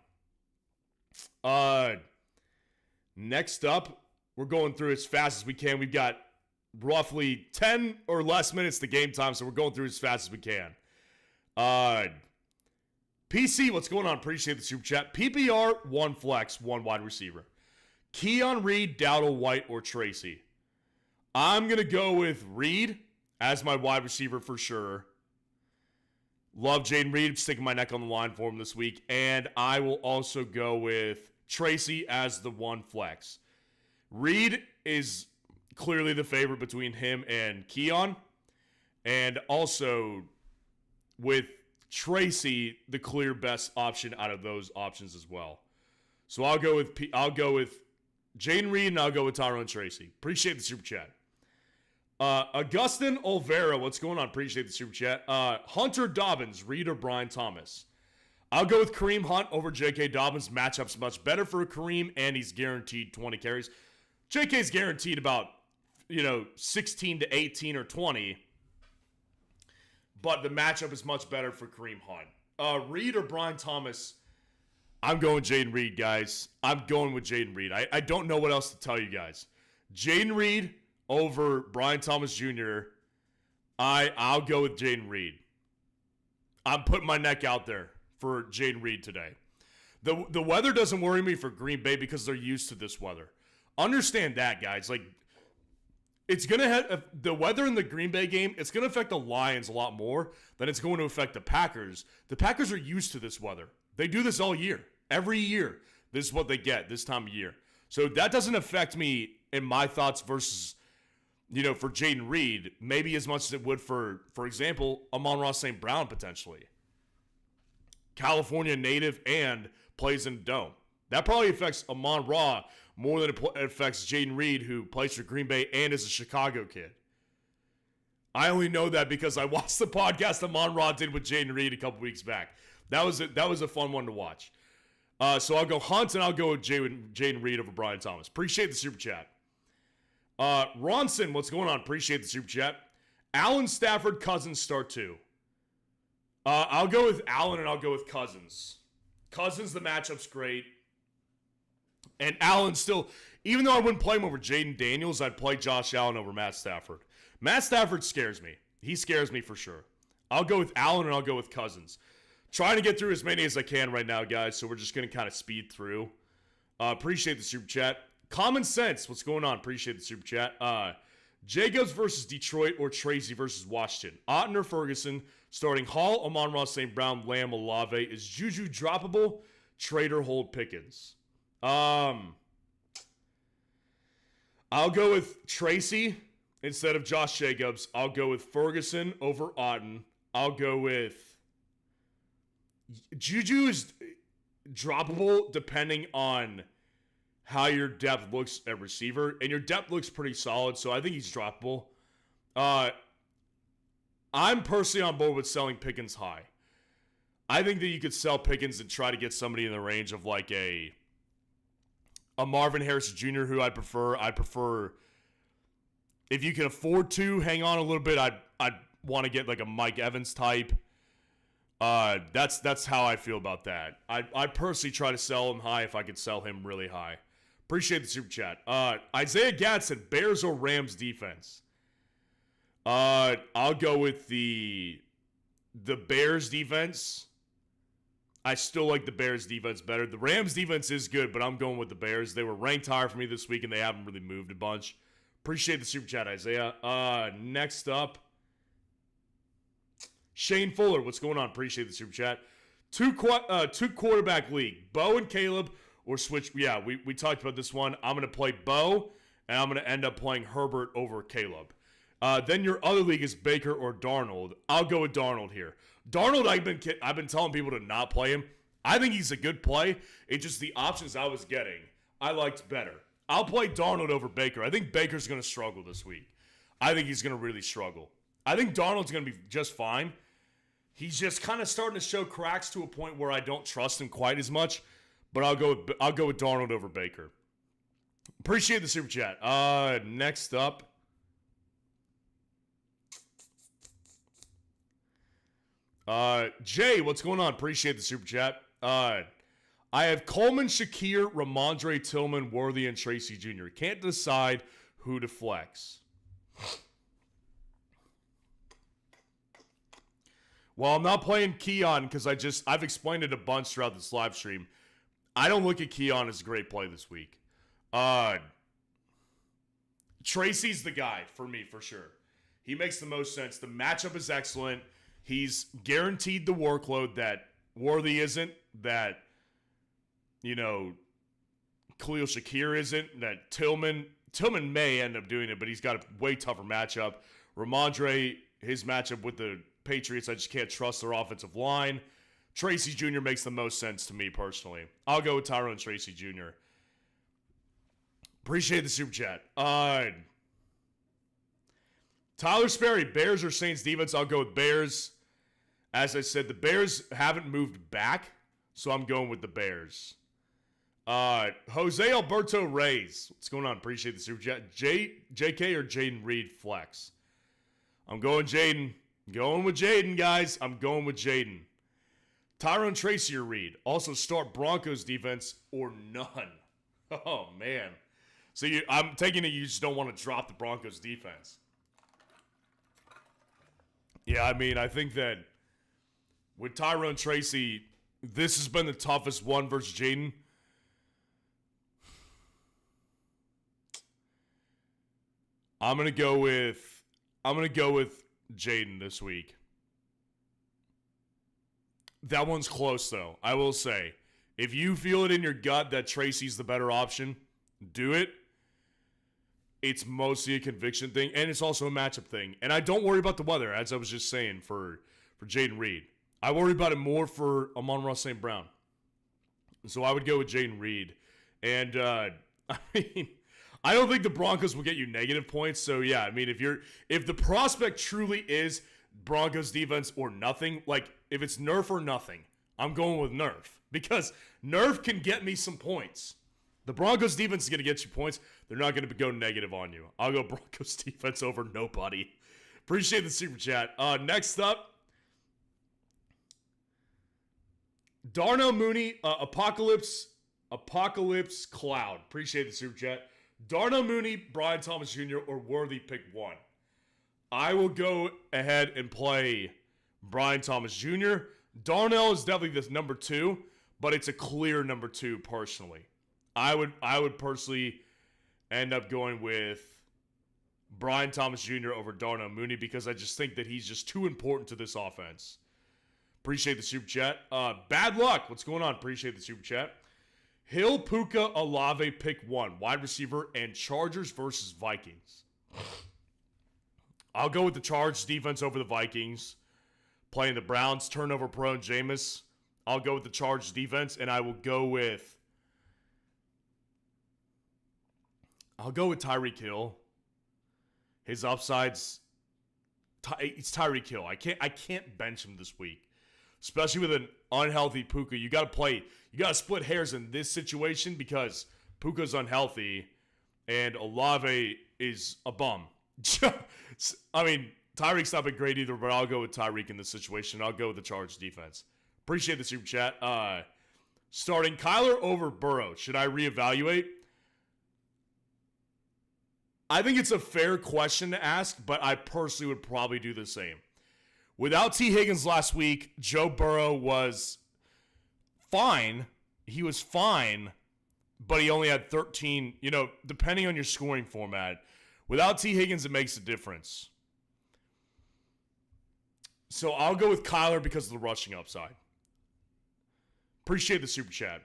Next up, we're going through as fast as we can. We've got roughly 10 or less minutes to game time, so we're going through as fast as we can. PC, what's going on? Appreciate the super chat. PPR, 1 flex, 1 wide receiver. Keon Reed, Dowdle, White, or Tracy. I'm going to go with Reed as my wide receiver for sure. Love Jayden Reed, sticking my neck on the line for him this week. And I will also go with Tracy as the 1 flex. Reed is clearly the favorite between him and Keon. And also with Tracy, the clear best option out of those options as well. So I'll go with Jayden Reed, and I'll go with Tyrone Tracy. Appreciate the super chat. Augustin Olvera, what's going on? Appreciate the super chat. Hunter Dobbins, Reed or Brian Thomas? I'll go with Kareem Hunt over J.K. Dobbins. Matchup's much better for Kareem, and he's guaranteed 20 carries. J.K.'s guaranteed about, 16 to 18 or 20. But the matchup is much better for Kareem Hunt. Reed or Brian Thomas? I'm going Jayden Reed, guys. I'm going with Jayden Reed. I don't know what else to tell you guys. Jayden Reed over Brian Thomas Jr. I'll go with Jayden Reed. I'm putting my neck out there for Jayden Reed today. The weather doesn't worry me for Green Bay because they're used to this weather. Understand that, guys. Like, it's going to have the weather in the Green Bay game, it's going to affect the Lions a lot more than it's going to affect the Packers. The Packers are used to this weather. They do this all year. Every year, this is what they get this time of year. So that doesn't affect me in my thoughts versus, for Jayden Reed, maybe as much as it would for example, Amon-Ra St. Brown potentially. California native and plays in Dome. That probably affects Amon-Ra more than it affects Jayden Reed, who plays for Green Bay and is a Chicago kid. I only know that because I watched the podcast Amon-Ra did with Jayden Reed a couple weeks back. That was a fun one to watch. So I'll go Hunt, and I'll go with Jayden Reed over Brian Thomas. Appreciate the super chat. Ronson, what's going on? Appreciate the super chat. Allen, Stafford, Cousins start 2. I'll go with Allen, and I'll go with Cousins. Cousins, the matchup's great. And Allen still, even though I wouldn't play him over Jaden Daniels, I'd play Josh Allen over Matt Stafford. Matt Stafford scares me. He scares me for sure. I'll go with Allen, and I'll go with Cousins. Trying to get through as many as I can right now, guys, so we're just going to kind of speed through. Appreciate the super chat. Common Sense, what's going on? Appreciate the super chat. Jacobs versus Detroit or Tracy versus Washington. Otten or Ferguson, starting Hall, Amon-Ra St. Brown, Lamb, Olave. Is Juju droppable? Trade or hold Pickens? I'll go with Tracy instead of Josh Jacobs. I'll go with Ferguson over Otten. I'll go with Juju is droppable depending on how your depth looks at receiver, and your depth looks pretty solid, so I think he's droppable. I'm personally on board with selling Pickens high. I think that you could sell Pickens and try to get somebody in the range of like a Marvin Harrison Jr., who I'd prefer. I'd prefer, if you can afford to hang on a little bit, I'd want to get like a Mike Evans type. That's how I feel about that. I personally try to sell him high if I could sell him really high. Appreciate the super chat. Isaiah Gadsden, Bears or Rams defense? I'll go with the Bears defense. I still like the Bears defense better. The Rams defense is good, but I'm going with the Bears. They were ranked higher for me this week, and they haven't really moved a bunch. Appreciate the super chat, Isaiah. Next up, Shane Fuller. What's going on? Appreciate the super chat. Two quarterback league. Bo and Caleb or switch. Yeah, we talked about this one. I'm going to play Bo, and I'm going to end up playing Herbert over Caleb. Then your other league is Baker or Darnold. I'll go with Darnold here. Darnold, I've been telling people to not play him. I think he's a good play. It's just the options I was getting, I liked better. I'll play Darnold over Baker. I think Baker's going to struggle this week. I think he's going to really struggle. I think Darnold's going to be just fine. He's just kind of starting to show cracks to a point where I don't trust him quite as much. But I'll go with Darnold over Baker. Appreciate the super chat. Next up. Jay, what's going on? Appreciate the super chat. I have Coleman, Shakir, Ramondre, Tillman, Worthy, and Tracy Jr. Can't decide who to flex. Well, I'm not playing Keon because I've explained it a bunch throughout this live stream. I don't look at Keon as a great play this week. Tracy's the guy for me, for sure. He makes the most sense. The matchup is excellent. He's guaranteed the workload that Worthy isn't, that, Khalil Shakir isn't, that Tillman may end up doing it, but he's got a way tougher matchup. Ramondre, his matchup with the Patriots, I just can't trust their offensive line. Tracy Jr. makes the most sense to me personally. I'll go with Tyrone Tracy Jr. Appreciate the super chat. Tyler Sperry, Bears or Saints defense? I'll go with Bears. As I said, the Bears haven't moved back, so I'm going with the Bears. Jose Alberto Reyes. What's going on? Appreciate the super chat. JK or Jayden Reed flex? I'm going Jayden. Going with Jayden, guys. I'm going with Jayden. Tyrone Tracy or Reed. Also start Broncos defense or none. Oh, man. So I'm taking it you just don't want to drop the Broncos defense. Yeah, I mean, I think that with Tyrone Tracy, this has been the toughest one versus Jayden. I'm gonna go with Jayden this week. That one's close though. I will say, if you feel it in your gut that Tracy's the better option, do it. It's mostly a conviction thing, and it's also a matchup thing. And I don't worry about the weather, as I was just saying for Jayden Reed. I worry about it more for Amon-Ra St. Brown. So I would go with Jayden Reed. And, I mean, I don't think the Broncos will get you negative points. So, yeah, I mean, if the prospect truly is Broncos defense or nothing, like, if it's Nerf or nothing, I'm going with Nerf. Because Nerf can get me some points. The Broncos defense is going to get you points. They're not going to go negative on you. I'll go Broncos defense over nobody. Appreciate the super chat. Next up, Darnell Mooney, Apocalypse Cloud. Appreciate the super chat. Darnell Mooney, Brian Thomas Jr., or Worthy, pick one. I will go ahead and play Brian Thomas Jr. Darnell is definitely the number 2, but it's a clear number 2 personally. I would personally end up going with Brian Thomas Jr. over Darnell Mooney because I just think that he's just too important to this offense. Appreciate the super chat. Bad luck. What's going on? Appreciate the super chat. Hill, Puka, Olave, pick one. Wide receiver and Chargers versus Vikings. I'll go with the Chargers defense over the Vikings. Playing the Browns, turnover prone Jameis. I'll go with the Chargers defense, and I will go with I'll go with Tyreek Hill. His upside's it's Tyreek Hill. I can't bench him this week, especially with an unhealthy Puka. You got to split hairs in this situation because Puka's unhealthy and Olave is a bum. I mean, Tyreek's not been great either, but I'll go with Tyreek in this situation. I'll go with the Chargers defense. Appreciate the super chat. Starting Kyler over Burrow. Should I reevaluate? I think it's a fair question to ask, but I personally would probably do the same. Without T. Higgins last week, Joe Burrow was fine. He was fine, but he only had 13, depending on your scoring format. Without T. Higgins, it makes a difference. So I'll go with Kyler because of the rushing upside. Appreciate the super chat.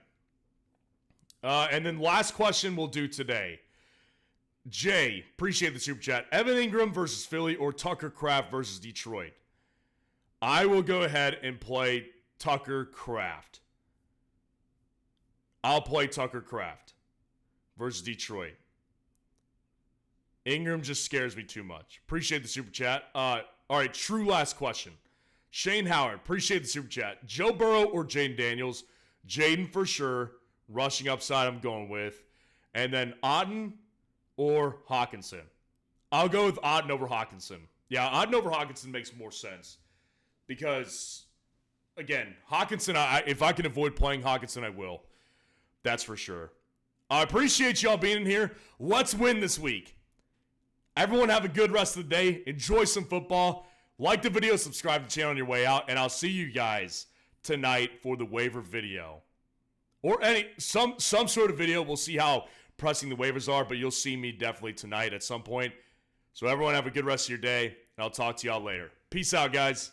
And then last question we'll do today. Jay, appreciate the super chat. Evan Ingram versus Philly or Tucker Kraft versus Detroit? I will go ahead and play Tucker Kraft. I'll play Tucker Kraft versus Detroit. Ingram just scares me too much. Appreciate the super chat. All right, true last question. Shane Howard, appreciate the super chat. Joe Burrow or Jayden Daniels? Jayden for sure. Rushing upside I'm going with. And then Otten or Hawkinson? I'll go with Otten over Hawkinson. Yeah, Otten over Hawkinson makes more sense. Because, again, Hawkinson, if I can avoid playing Hawkinson, I will. That's for sure. I appreciate y'all being here. Let's win this week. Everyone have a good rest of the day. Enjoy some football. Like the video, subscribe to the channel on your way out, and I'll see you guys tonight for the waiver video. Or some sort of video. We'll see how pressing the waivers are, but you'll see me definitely tonight at some point. So everyone have a good rest of your day, and I'll talk to y'all later. Peace out, guys.